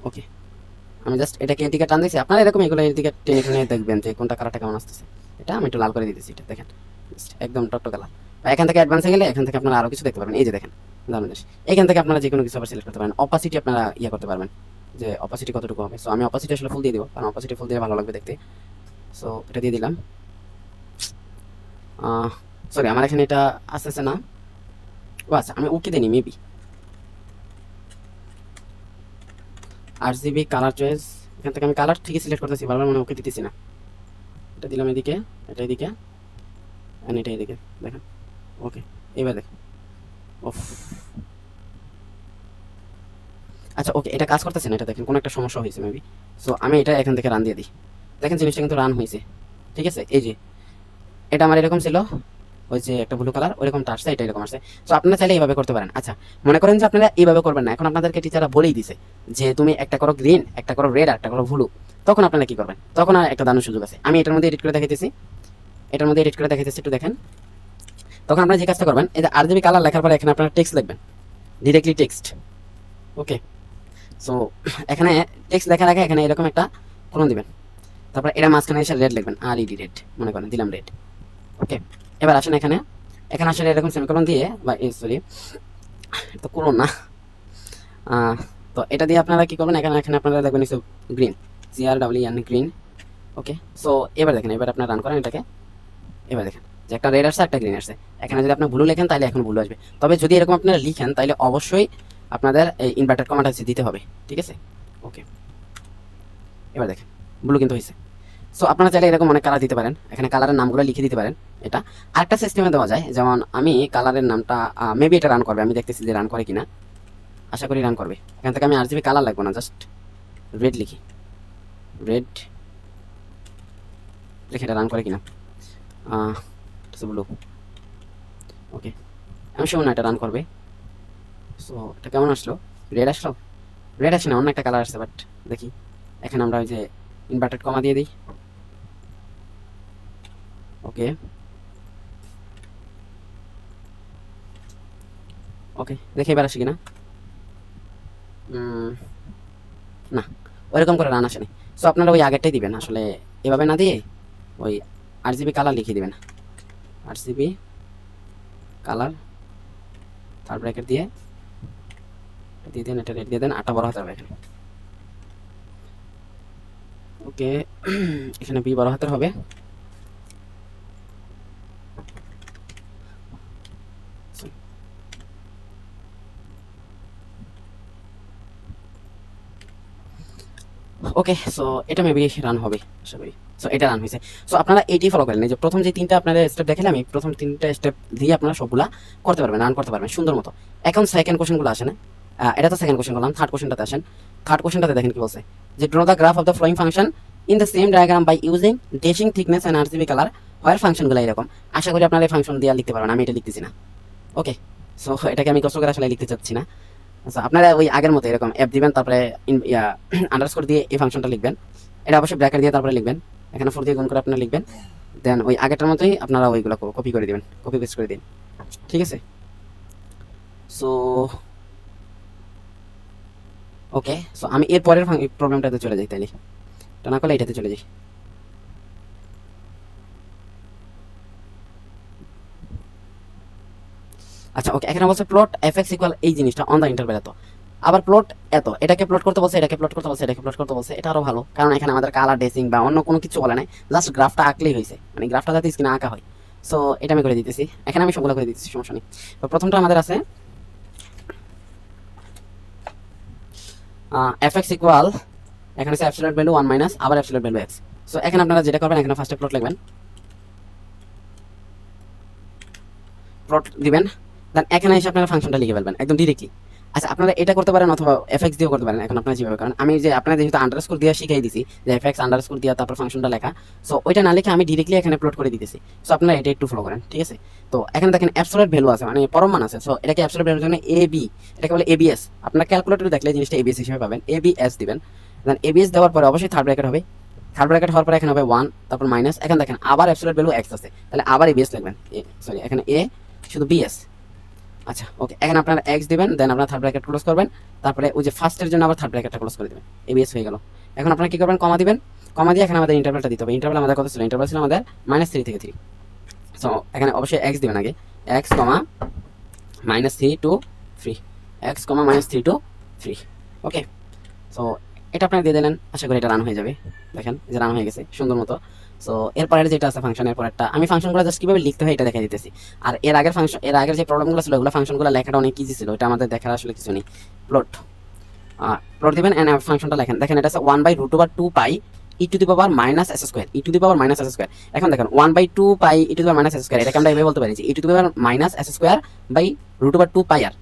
ওকে, আমি জাস্ট এটাকে এদিকে টান দিয়েছি, আপনারা এরকম এগুলো এদিকে টেনে টেনে দেখবেন যে কোনটা কালারটা কেমন আসতেছে। এটা আমি একটু লাল করে দিতেছি, এটা দেখেন একদম টকটক কালার। এখান থেকে অ্যাডভান্সে গেলে এখান থেকে আপনারা আরো কিছু দেখতে পারবেন, এই যে দেখেন দারুণ জিনিস। এখান থেকে আপনারা যে কোনো কিছু আবার সিলেক্ট করতে পারেন, অপাসিটি আপনারা ইয়ে করতে পারবেন যে অপাসিটি কতটুকু হবে। সো আমি অপাসিটি আসলে ফুল দিয়ে দিব, কারণ অপাসিটি ফুল দিয়ে ভালো লাগবে দেখতে। সো এটা দিয়ে দিলাম। সরি আমার এখানে এটা আসতেছে না, ও আচ্ছা আমি ওকে দিইনি মেবি। আরজিবি কালার চয়েস, এখান থেকে আমি কালার ঠিকই সিলেক্ট করতেছি, বারবার মনে ওকে দিতেছি না। এটা দিলাম এদিকে, এটা এদিকে, আর এটা এদিকে, দেখেন। ওকে, এবার দেখেন, ওফ, আচ্ছা ওকে, এটা কাজ করতেছে না, এটা দেখেন কোনো একটা সমস্যা হয়েছে মেবি। সো আমি এটা এখান থেকে রান দিয়ে দিই, দেখেন জিনিসটা কিন্তু রান হয়েছে, ঠিক আছে। এই যে এটা আমার এরকম ছিল, ওই যে একটা ব্লু কালার ওইরকমটা আসছে, এটা এরকম আসছে। সো আপনারা চাইলে এইভাবে করতে পারেন। আচ্ছা মনে করেন যে আপনারা এইভাবে করবেন না, এখন আপনাদেরকে টিচাররা বলেই দিছে যে তুমি একটা করো গ্রিন, একটা করো রেড, একটা করো ব্লু, তখন আপনারা কি করবেন? তখন আর একটা দারুণ সুযোগ আছে, আমি এটার মধ্যে এডিট করে দেখাইতেছি, একটু দেখেন। তখন আপনারা যে কাজটা করবেন, এই যে আরজিবি কালার লেখার পরে এখানে আপনারা টেক্সট লিখবেন, ডিরেক্টলি টেক্সট। ওকে, সো এখানে টেক্সট লেখার আগে এখানে এরকম একটা কোলন দিবেন, তারপর এটা মাঝখানে এসে রেড লিখবেন, আর ইডি রেড মনে করেন দিলাম রেড। ওকে, এবার আসেন এখানে আসলে এরকম সেমিকোলন দিয়ে, বা সরি তো কোলন না, তো এটা দিয়ে আপনারা কি করবেন, এখানে আপনারা দেখবেন green, GR W N green, okay, so এবার দেখেন, এবার আপনার রান করেন এটাকে। এবার দেখেন যে একটা রেড আসছে একটা গ্রিন আসছে। এখানে যদি আপনি ব্লু লেখেন তাহলে এখন ব্লু আসবে, তবে যদি এরকম আপনারা লিখেন তাহলে অবশ্যই আপনাদের এই ইনভার্টেড কমাটা দিতে হবে, ঠিক আছে। ওকে, এবার দেখেন ব্লু কিন্তু হয়েছে। সো আপনারা চাইলে এরকম অনেক কালার দিতে পারেন, এখানে কালারের নামগুলো লিখে দিতে পারেন। এটা আরেকটা সিস্টেমে দেওয়া যায়, যেমন আমি কালারের নামটা মেবি এটা রান করবে, আমি দেখতেছি যে রান করে কিনা, আশা করি রান করবে। এখান থেকে আমি আরজিবি কালার লাগবো না, জাস্ট রেড লিখি, রেড লিখে এটা রান করে কিনা, ব্লু। ওকে, আমি শিওর না এটা রান করবে। সো এটা কেমন আসলো, রেড আসলো, রেড আসে না, অন্য একটা কালার আসছে, বাট দেখি। এখানে আমরা ওই যে ইনভার্টেড কমা দিয়ে দিই। ওকে ওকে, দেখি এবার আসি কিনা। না, ওইরকম করে রান আসেনি। সো আপনারা ওই আগেরটাই দিবেন, আসলে এভাবে না দিয়ে ওই আরজিবি কালার লিখে দিবেন, আরজিবি কালার থার্ড ব্র্যাকেট দিয়ে দিয়ে দেন, এটা রেড দিয়ে দেন, 8টা বড় হাতের হবে এখানে। ওকে, এখানে বি বড় হাতের হবে। ওকে, সো এটা মেবি রান হবে আশা করি। সো এটা রান হয়েছে। সো আপনারা এইটাই ফলো করেন, এই যে প্রথম যে তিনটা আপনারা স্টেপ দেখালাম, আমি প্রথম তিনটা স্টেপ দিয়ে আপনারা সবগুলা করতে পারবেন, রান করতে পারবেন সুন্দর মতো। এখন সেকেন্ড কোশ্চেনগুলো আসে না, এটা তো সেকেন্ড কোশ্চেন করলাম, থার্ড কোশ্চেনটাতে আসেন। থার্ড কোশ্চেনটাতে দেখেন কি বলছে, যে draw the graph of the following function in the same diagram by using dashing thickness and RGB colour where ফাংশনগুলো এরকম। আশা করি আপনারা এই ফাংশন দিয়ে লিখতে পারবেন, আমি এটা লিখতেছি না। ওকে, সো এটাকে আমি কষ্ট করে আসলে লিখতে চাচ্ছি না। আচ্ছা, আপনারা ওই আগের মতো এরকম অ্যাপ দিবেন, তারপরে আন্ডারস্কোর দিয়ে এই ফাংশনটা লিখবেন, এটা অবশ্যই ব্র্যাকেট দিয়ে তারপরে লিখবেন, এখানে 4 দিয়ে গুণ করে আপনারা লিখবেন, দেন ওই আগেরটার মতোই আপনারা ওইগুলো কপি করে দিবেন, কপি পেস্ট করে দিন, ঠিক আছে। সো ওকে, সো আমি এর পরের প্রবলেমটাতে চলে যাই, তাইলে এটা না করলে এটাতে চলে যাই। আচ্ছা ওকে, এখানে বলছে প্লট এফএক্স ইকুয়াল এই জিনিসটা অন দ্য ইন্টারভ্যাল এত, আবার প্লট এত, এটাকে প্লট করতে বলছে, এটাকে প্লট করতে বলছে, এটাকে প্লট করতে বলছে। এটা আরো ভালো, কারণ এখানে আমাদের কালার ডেসিং বা অন্য কোনো কিছু বলে নাই, জাস্ট গ্রাফটা আঁকলেই হয়েছে, মানে গ্রাফটা যাতে স্ক্রিনে আঁকা হয়। সো এটা আমি করে দিতেছি, এখানে আমি সবগুলো করে দিতেছি, সমস্যা নেই। তো প্রথমটা আমাদের আছে এফএক্স ইকুয়াল, এখানে আছে অ্যাবসলিউট ভ্যালু 1 মাইনাস আবার অ্যাবসলিউট ভ্যালু এক্স। সো এখানে আপনারা যেটা করবেন, এখানে ফার্স্টে প্লট লিখবেন, প্লট দিবেন, দেন এখানে এসে আপনারা ফাংশনটা লিখে ফেলবেন একদম ডিরেক্টলি। আচ্ছা, আপনারা এটা করতে পারেন অথবা এফএক্স দিয়েও করতে পারেন, এখন আপনারা যেভাবে, কারণ আমি যে আপনাদের যেহেতু আন্ডারস্কোর দিয়ে শিখাই দিছি যে এফএক্স আন্ডারস্কোর দিয়ে তারপর ফাংশনটা লেখা, সো ওইটা না লিখে আমি ডিরেক্টলি এখানে প্লট করে দিতেছি। সো আপনারা এটা একটু ফলো করেন, ঠিক আছে। তো এখানে দেখেন অ্যাবসলিউট ভ্যালু আছে, মানে পরম মান আছে। সো এটাকে অ্যাবসলিউট ভ্যালুর জন্য এ বি, এটাকে বলে এবিএস। আপনারা ক্যালকুলেটরে দেখলে জিনিসটা এবিএস হিসেবে পাবেন, এবিএস দিবেন, দেন এবিএস দেওয়ার পরে অবশ্যই থার্ড ব্র্যাকেট হবে, থার্ড ব্র্যাকেট হওয়ার পরে এখানে হবে 1, তারপর মাইনাস, এখন দেখেন আবার অ্যাবসলিউট ভ্যালু এক্স আছে, তাহলে আবার এবিএস লিখবেন, সরি এখানে এ শুধু বিএস। আচ্ছা ওকে, এখানে আপনারা এক্স দিবেন, দেন আপনারা থার্ড ব্র্যাকেট ক্লোজ করবেন, তারপরে ওই যে ফার্স্টের জন্য আবার থার্ড ব্র্যাকেটটা ক্লোজ করে দিবেন, এবিএস হয়ে গেল। এখন আপনারা কি করবেন, কমা দিবেন, কমা দিয়ে এখানে আমাদের ইন্টারভ্যালটা দিতে হবে। ইন্টারভ্যাল আমাদের কত ছিল, ইন্টারভ্যাল ছিল আমাদের -3 থেকে 3। সো এখানে অবশ্যই এক্স দিবেন আগে, এক্স কমা -3 টু 3, এক্স কমা -3 টু 3। ওকে, সো এটা আপনারা দিয়ে দিলেন, আশা করি এটা রান হয়ে যাবে। দেখেন যে রান হয়ে গেছে সুন্দর মতো। সো এরপরের যেটা আছে ফাংশন, এরপরেরটা আমি ফাংশনগুলো জাস্ট কিভাবে লিখতে হয় এটা দেখাই দিতেছি। আর এর আগের ফাংশন, এর আগের যে প্রবলেমগুলো ছিল ওগুলো ফাংশনগুলো লেখাটা অনেক ইজি ছিল, এটা আমাদের দেখার আসলে কিছু নেই। প্লট প্লট দিবেন এন্ড ফাংশনটা লেখেন, দেখেন এটা আছে 1/√2 pi e to the power minus s square, e to the power minus s square. এখন দেখেন 1/2 pi e to the power minus s square, এটাকে আমরা এভাবে বলতে পারি যে e to the power minus s square by √2 pi, আর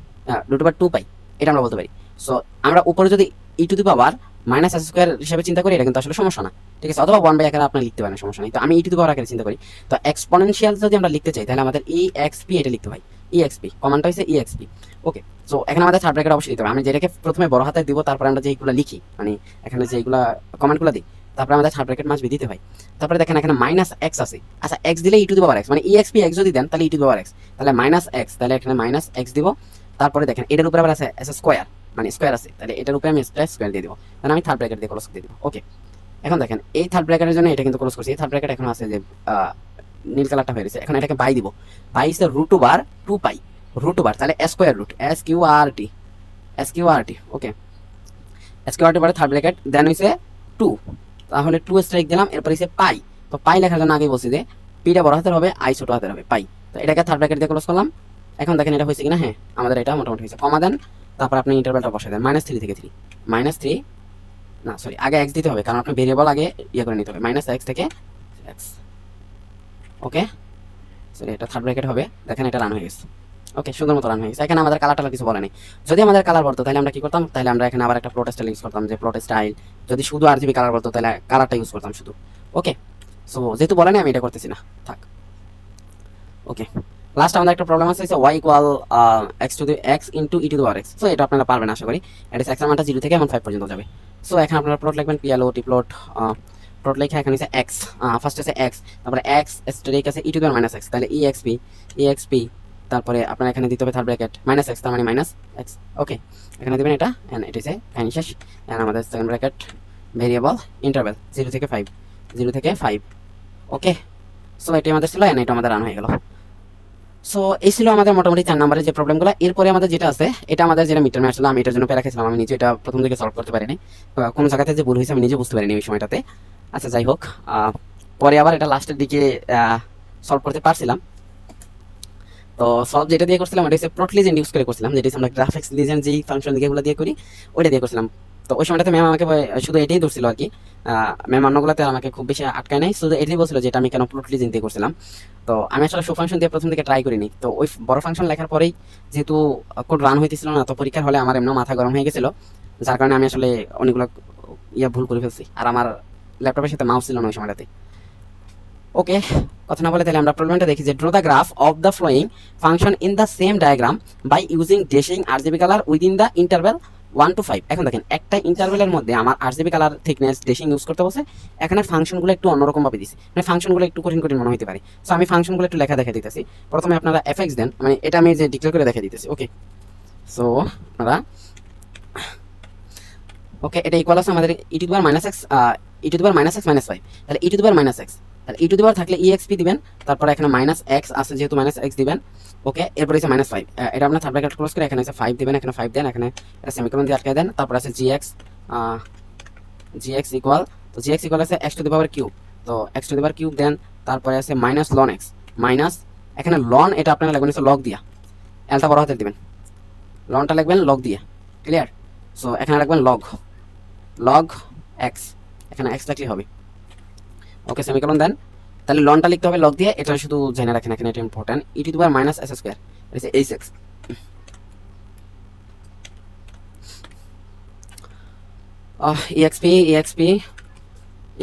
√2 pi, এটা আমরা বলতে পারি। সো আমরা উপরে যদি e to the power minus s square হিসেবে চিন্তা করি, এটা কিন্তু আসলে সমস্যা না, ঠিক আছে। অথবা 1 বাই আকারে আপনি লিখতে পারেন, সমস্যা নেই। তো আমি ই টু দি পাওয়ার আকারে চিন্তা করি। তো এক্সপোনেনশিয়াল যদি আমরা লিখতে চাই তাহলে আমাদের ই এক্সপি এটা লিখতে হয়, ই এক্সপি কমান্ডটা হচ্ছে ই এক্সপি। ওকে, সো এখানে আমাদের থার্ড ব্র্যাকেট অবশ্যই দিতে হবে, আমি যেটাকে প্রথমে বড় হাতে দিব, তারপরে আমরা যেগুলো লিখি, মানে এখানে যেগুলা কমান্ডগুলো দিই, তারপরে আমাদের থার্ড ব্র্যাকেট মাস দিতে হয়। তারপরে দেখেন এখানে মাইনাস এক্স আছে, আচ্ছা এক্স দিলে ই টু দি পাওয়ার এক্স, মানে ই এক্সপি এক্স যদি দেন তাহলে ই টু দি পাওয়ার এক্স, তাহলে মাইনাস এক্স, তাহলে এখানে মাইনাস এক্স দিব। তারপরে দেখেন এটার উপরে আবার আছে এস স্কোয়ার, মানে স্কোয়ার আছে, তাহলে এটার উপরে আমি স্কোয়ার দিয়ে দিব, তাহলে আমি থার্ড ব্র্যাকেট দিয়ে ক্লোজ দিয়ে দিব। ওকে, এখন দেখেন এই থার্ড ব্র্যাকেটের জন্য এটা কিন্তু ক্লোজ করছি, এই থার্ড ব্র্যাকেট এখন আছে যে নীল কালারটা হয়ে গেছে, এখন এটাকে বাই দিব, বাই ইজ √2 পাই, √2 তাহলে square root S Q R টি, এস কিউ আর টি। ওকে, এস কিউ আর টি পরে থার্ড ব্র্যাকেট, দেন হইছে 2, তাহলে 2 স্ট্রাইক দিলাম, এরপর এসে পাই। তো পাই লেখার জন্য আগে বলছি যে পিটা বড় হাতের হবে, আই ছোট হাতের হবে, পাই। তো এটাকে থার্ড ব্র্যাকেট দিয়ে ক্লোজ করলাম। এখন দেখেন এটা হয়েছে কিনা, হ্যাঁ আমাদের এটা মোটামুটি হয়েছে। কমা দেন, তারপর আপনি ইন্টারভ্যালটা বসাই দেন -3 থেকে 3, -3 না সরি আগে x দিতে হবে, কারণ আপনি ভেরিয়েবল আগে ইয়ে করে নিতে হবে, -x থেকে x। ওকে সরি এটা থার্ড ব্র্যাকেট হবে, দেখেন এটা রান হয়ে গেছে। ওকে সুন্দর মতো রান হয়ে গেছে। এখানে আমাদের কালার টালার কিছু বলে নেই। যদি আমাদের কালার বলতো তাহলে আমরা কি করতাম, তাহলে আমরা এখানে আবার একটা প্লট স্টাইল ইউজ করতাম, যে প্লট স্টাইল। যদি শুধু আরজিবি কালার বলতো তাহলে কালারটা ইউজ করতাম শুধু। ওকে সো যেহেতু বলে নেই আমি এটা করতেছি না, থাক। ওকে লাস্ট আমাদের একটা প্রবলেম আছে, y equal x to the x into e two the power x। So এটা আপনারা পারবেন আশা করি। এটা x এর মানটা 0 থেকে 5 পর্যন্ত যাবে। সো এখানে আপনারা প্লট লিখবেন plot প্লট প্লট লেখা এখানে আছে x, ফার্স্ট আছে x, তারপরে x স্টেরিক আছে e two the power -x, তাহলে exp তারপরে আপনারা এখানে দিতে হবে থার্ড ব্র্যাকেট -x, তার মানে -x। ওকে এখানে দিবেন এটা, and it is a kind শেষ। এন্ড আমাদের সেকেন্ড ব্র্যাকেট ভেরিয়েবল ইন্টারভ্যাল 0 থেকে 5, 0 থেকে 5। ওকে সো এটাই আমাদের ছিল, এন্ড এটা আমাদের রান হয়ে গেল। সো এই ছিল আমাদের মোটামুটি 4 নম্বরের যে প্রবলেমগুলো। এরপরে আমাদের যেটা আছে, এটা আমাদের যেটা মিড টার্মে আসলে আমি এটার জন্য প্যারা খেয়েছিলাম, আমি নিজে এটা প্রথম দিকে সলভ করতে পারিনি, কোন জায়গাতে যে ভুল হয়েছে আমি নিজে বুঝতে পারিনি ওই সময়টাতে। আচ্ছা যাই হোক, পরে আবার এটা লাস্টের দিকে সলভ করতে পারছিলাম। তো সলভ যেটা দিয়ে করছিলাম ওটা হচ্ছে প্লট লিজেন্ড ইউজ করে করছিলাম, যেটা আমরা গ্রাফিক্স লিজেন্ড যেই ফাংশন দিকেগুলো দিয়ে করি ওইটা দিয়ে করছিলাম। তো ওই সময়টাতে ম্যাম আমাকে শুধু এটাই ধরছিল আর কি, ম্যাম অন্যগুলোতে আমাকে খুব বেশি আটকায় নাই, শুধু এটাই বলছিল যেটা আমি কেন প্লট লিজেন্ড দিয়ে করছিলাম। তো আমি আসলে শো ফাংশন দিয়ে প্রথম দিকে ট্রাই করিনি। তো ওই বড় ফাংশন লেখার পরেই যেহেতু কোড রান হইতেছিল না, তো পরীক্ষার হলে আমার এমনি মাথা গরম হয়ে গেছিল, যার কারণে আমি আসলে অনেকগুলো ভুল করে ফেলছি। আর আমার ল্যাপটপের সাথে মাউস ছিল না ওই সময়টাতে। ওকে কথা না বলে তাহলে আমরা প্রবলেমটা দেখি, যে draw the graph of the following function in the same diagram by using dashing RGB colour within the interval 1 to 5। এখন দেখেন একটা ইন্টারভ্যালের মধ্যে আমার RGB colour thickness dashing use করতে বলছে। এখানে ফাংশনগুলো একটু অন্যরকম ভাবে দিছি, মানে ফাংশনগুলো একটু কঠিন কঠিন মনে হতে পারে। সো আমি ফাংশনগুলো একটু লেখা দেখে দিতেছি। প্রথমে আপনারা এফএক্স দেন, মানে এটা আমি যে ডিক্লেয়ার করে দেখে দিতেছি। ওকে সো আপনারা ওকে এটা ইকুয়াল আছে আমাদের e to the power -x, e to the power -x -5, তাহলে ই টু দি পাওয়ার -x, তাহলে ই টু দি পাওয়ার থাকলে exp দিবেন, তারপর এখানে -x আছে যেহেতু -x দিবেন। ওকে এরপর আছে -5, এটা আপনার থার্ড ব্র্যাকেট ক্লোজ করে এখানে আছে 5 দিবেন, এখানে 5 দেন, এখানে এটা সেমিকোলন দিয়ে আটকে দেন, তারপর আছে gx ইকুয়াল, তো gx ইকুয়াল আছে x to the power cube, তো x to the power cube then, তারপরে আছে -ln x মাইনাস, এখানে ln এটা আপনারা লিখবেন লগ দিয়া, এলটা বড় হাতে দিবেন, লনটা লিখবেন লগ দিয়া, ক্লিয়ার। সো এখানে লিখবেন লগ x, এখানে x লিখলে হবে। ওকে সেমিকোলন দেন, তাহলে লনটা লিখতে হবে লগ দিয়ে, এটা শুধু জেনে রাখেন এখানে, এটা important. E to the power -s square, এটা হচ্ছে h(x)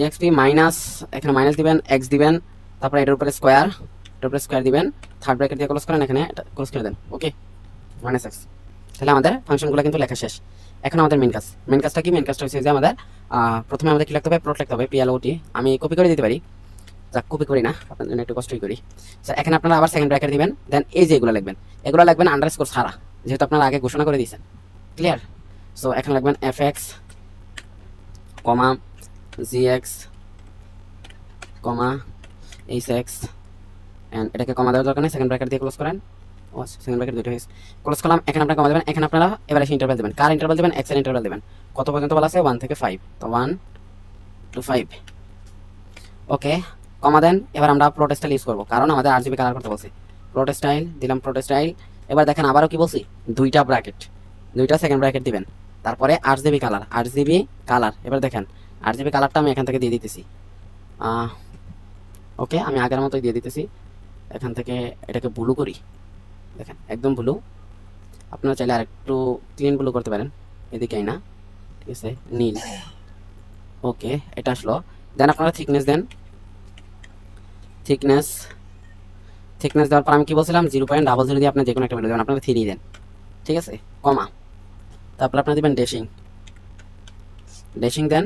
exp মাইনাস, এখানে মাইনাস দিবেন, x দিবেন, তারপর এটার উপরে স্কয়ার, এটার উপরে স্কয়ার দিবেন, থার্ড ব্র্যাকেট দিয়ে ক্লোজ করেন, এখানে এটা ক্লোজ করে দেন। ওকে -x, তাহলে আমাদের ফাংশনগুলো কিন্তু লেখা শেষ। এখন আমাদের মেন কাজটা কি? মেন কাজটা হচ্ছে যে আমাদের প্রথমে আমাদের কি লিখতে হবে, প্লট লিখতে হবে, plot। আমি কপি করে দিতে পারি, যাক কপি করি না, আপনাদের জন্য একটু কষ্টই করি। সো এখানে আপনারা আবার সেকেন্ড ব্র্যাকেট দিবেন, দেন এই যে এগুলো লিখবেন, এগুলো লিখবেন আন্ডারস্কোর ছাড়া, যেহেতু আপনারা আগে ঘোষণা করে দিয়েছেন, ক্লিয়ার। সো এখানে লিখবেন fx, gx, hx, এন্ড এটাকে কমা দেওয়ার দরকার নেই, সেকেন্ড ব্র্যাকেট দিয়ে ক্লোজ করেন। ও সেকেন্ড ব্র্যাকেট দুটো হয়েছে, ক্লোজ করলাম। এখানে আপনারা কমা দেবেন, এখানে আপনারা এবার এসে ইন্টারভ্যাল দেবেন, কার ইন্টারভ্যাল দেবেন? x এর ইন্টারভ্যাল দেবেন। কত পর্যন্ত বলা আছে? 1 থেকে 5, তো 1 to 5। ওকে কমা দেন। এবার আমরা প্লট স্টাইল ইউজ করব, কারণ আমাদের আরজিবি কালার করতে বলছি। প্লট স্টাইল দিলাম, প্লট স্টাইল। এবার দেখেন আবারও কি বলছি, দুইটা ব্র্যাকেট, দুইটা সেকেন্ড ব্র্যাকেট দিবেন, তারপরে আরজিবি কালার। এবার দেখেন আরজিবি কালারটা আমি এখান থেকে দিয়ে দিতেছি। ওকে আমি আগের মতোই দিয়ে দিতেছি, এখান থেকে এটাকে ব্লু করি, দেখেন একদম ব্লু। আপনারা চাইলে আরেকটু ক্লিন ব্লু করতে পারেন, এদিকেই না, ঠিক আছে, নীল। ওকে এটা আসলো। দেন আপনারা থিকনেস দেন, থিকনেস দেওয়ার পর আমি কি বলছিলাম, 0.00 দিয়ে আপনি যে কোনো একটা ভ্যালু দেবেন, আপনারা 3 দেন, ঠিক আছে, কমা, তারপর আপনারা দিবেন ড্যাশিং দেন।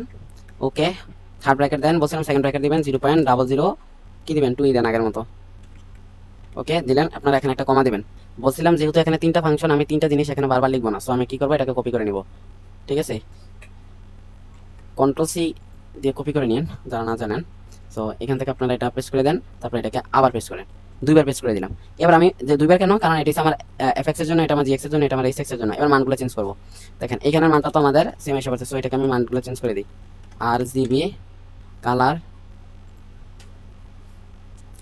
ওকে থার্ড ব্র্যাকেট দেন, বলছিলাম সেকেন্ড ব্র্যাকেট দিবেন, 0.00 কি দিবেন, 2 দেন আগের মতো। ওকে দিলেন, আপনারা এখানে একটা কমা দিবেন। বলছিলাম যেহেতু এখানে 3টা ফাংশন, আমি 3টা জিনিস এখানে বারবার লিখবো না, সো আমি কি করবো, এটাকে কপি করে নিব, ঠিক আছে, Ctrl+C দিয়ে কপি করে নিন যারা না জানেন। সো এখান থেকে আপনারা এটা পেস্ট করে দেন, তারপর এটাকে আবার পেস্ট করেন, দুইবার পেস্ট করে দিলাম। এবার আমি যে দুইবার কেন, কারণ এটি আমার fx এর জন্য, এটা আমার gx এর জন্য, এটা আমার hx এর জন্য। এবার মানগুলো চেঞ্জ করব, দেখেন এখানের মানটা তো আমাদের সেম এসে পড়ছে, সো এটাকে আমি মানগুলো চেঞ্জ করে দিই, rgb কালার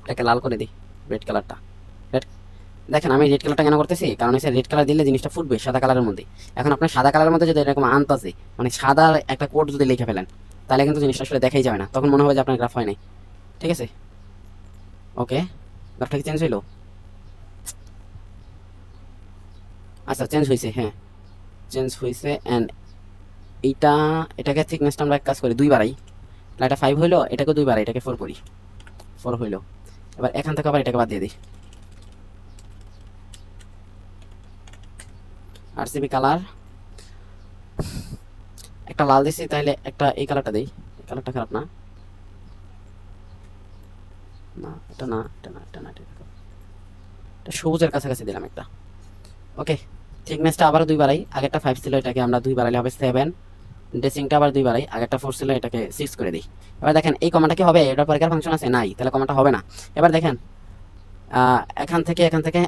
এটাকে লাল করে দিই, রেড কালারটা। রেড, দেখেন আমি রেড কালারটা কেন করতেছি, কারণ হচ্ছে রেড কালার দিলে জিনিসটা ফুটবে সাদা কালারের মধ্যে। এখন আপনার সাদা কালারের মধ্যে যদি এরকম আনতাছে, মানে সাদা একটা কোড যদি লিখে ফেলেন, তাহলে কিন্তু জিনিসটা আসলে দেখাই যাবে না, তখন মনে হবে যে আপনার গ্রাফ হয় নাই। ঠিক আছে, ওকে, গ্রাফটা কি চেঞ্জ হইলো? আচ্ছা চেঞ্জ হয়েছে, হ্যাঁ চেঞ্জ হয়েছে। অ্যান্ড এইটা, এটাকে থিকনেসটা আমরা এক কাজ করি, 2 বাড়াই। এটা 5 হইলো, এটাকে 2 বাড়াই, এটাকে 4 করি, 4 হইলো। এবার এখান থেকে আবার এটাকে বাদ দিয়ে দিই। আরসিবি কালার একটা লাল দিছি, তাহলে একটা এই কালারটা দিই। এই কালারটা খারাপ না, না এটা না, এটা না, এটা না, এটা সবুজের কাছাকাছি দিলাম একটা। ওকে, থিকনেসটা আবার 2 বাড়াই, আগেরটা 5 ছিল, এটাকে আমরা 2 বাড়াইলে হবে 7। ড্রেসিংটা আবার 2 বাড়াই, আগেরটা 4 ছিল, এটাকে 6 করে দিই। এবার দেখেন এই কমাটা কি হবে, এটার পরে কার ফাংশন আছে নাই, তাহলে কমাটা হবে না। এবার দেখেন এখান থেকে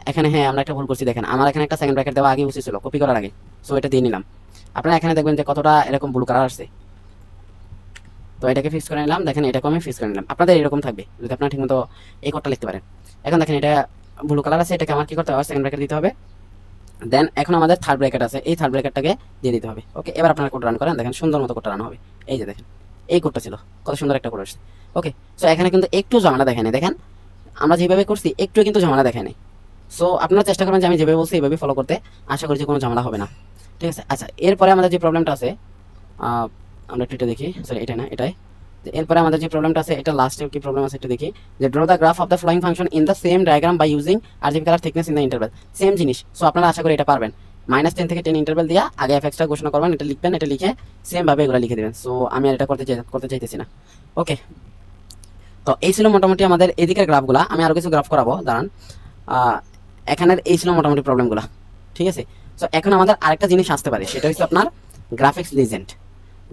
এখানে, হ্যাঁ আমরা একটা ভুল করছি, দেখেন আমার এখানে একটা সেকেন্ড ব্র্যাকেট দেওয়া আগে উচিত ছিল, কপি করার আগে, সো এটা দিয়ে নিলাম। আপনারা এখানে দেখবেন যে কতটা এরকম ব্লু কালার আসছে, তো এটাকে ফিক্স করে নিলাম। দেখেন এটাকে আমি ফিক্স করে নিলাম, আপনাদের এরকম থাকবে যদি আপনারা ঠিকমতো এই কোডটা লিখতে পারেন। এখন দেখেন এটা ব্লু কালার আছে, এটাকে আমার কি করতে হবে, সেকেন্ড ব্র্যাকেট দিতে হবে। দেন এখন আমাদের থার্ড ব্র্যাকেট আছে, এই থার্ড ব্র্যাকেটটাকে দিয়ে দিতে হবে। ওকে, এবার আপনারা কোড রান করেন, দেখেন সুন্দর মতো কোডটা রান হবে। এই যে দেখেন এই কোডটা ছিল, কত সুন্দর একটা কোড আসছে। ওকে, সো এখানে কিন্তু একটু ঝামেলা দেখায় না, দেখেন আমরা যেভাবে করছি একটু কিন্তু ঝামেলা দেখায় নাই। সো আপনারা চেষ্টা করবেন যে আমি যেভাবে বলছি এইভাবে ফলো করতে, আশা করি যে কোনো ঝামেলা হবে না। ঠিক আছে, আচ্ছা এরপরে আমাদের যে প্রবলেমটা আছে, আমরা একটু এটা দেখি, সরি এটা না, এটাই। এরপরে আমাদের যে প্রবলেমটা আছে, এটা লাস্টে কি প্রবলেম আছে এটা দেখি, যে draw the graph of the following function in the same diagram by using RGB colour thickness in the interval. Same জিনিস, সো আপনারা আশা করি এটা পারবেন। -10 থেকে 10 ইন্টারভ্যাল দিয়া আগে এফএক্সটা ঘোষণা করবেন, এটা লিখবেন, এটা লিখে সেম ভাবে এগুলো লিখে দেবেন। সো আমি আর এটা করতে চাইতেছি না। ওকে, তো এই ছিল মোটামুটি আমাদের এদিকের গ্রাফগুলা। আমি আরো কিছু গ্রাফ করাবো, দাঁড়ান। এখানের এই ছিল মোটামুটি প্রবলেমগুলা। ঠিক আছে, সো এখন আমাদের আরেকটা জিনিস আসতে পারে, সেটা হচ্ছে আপনার গ্রাফিক্স লিজেন্ড।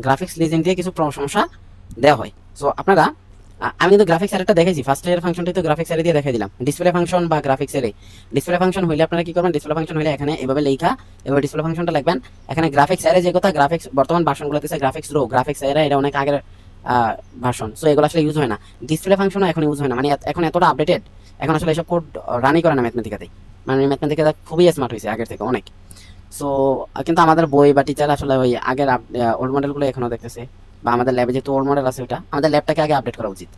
গ্রাফিক্স লিজেন্ড দিয়ে কিছু সমস্যা দেওয়া হয়। সো আপনারা আমি কিন্তু গ্রাফিক্স অ্যারেটা দেখেছি, ফার্স্ট এর ফাংশনটি তো গ্রাফিক্স অ্যারে দিয়ে দেখাই দিলাম। ডিসপ্লে ফাংশন বা গ্রাফিক্স অ্যারে, ডিসপ্লে ফাংশন হইলে আপনারা কি করবেন, ডিসপ্লে ফাংশন হইলে এখানে এভাবে লেখা, এবার ডিসপ্লে ফাংশনটা লিখবেন। এখানে গ্রাফিক্স অ্যারে যে কথা, গ্রাফিক্স বর্তমান ভার্সনগুলোতে গ্রাফিক্স রো, গ্রাফিক্স অ্যারে এটা অনেক আগের ভার্সন, সো এগুলো আসলে ইউজ হয় না। ডিসপ্লে ফাংশনও এখন ইউজ হয় না, মানে এখন এতটা আপডেটেড, এখন আসলে এসব কোড রানই করে না ম্যাথমেটিকাতে। মানে ম্যাথমেটিকা খুবই স্মার্ট হয়েছে আগের থেকে অনেক। সো কিন্তু আমাদের বই বা টিচার আসলে ওই আগের ওল্ড মডেলগুলো এখনো দেখতেছে, বা আমাদের ল্যাবে যেহেতু ওল্ড মডেল আছে, ওটা আমাদের ল্যাবটাকে আগে আপডেট করা উচিত।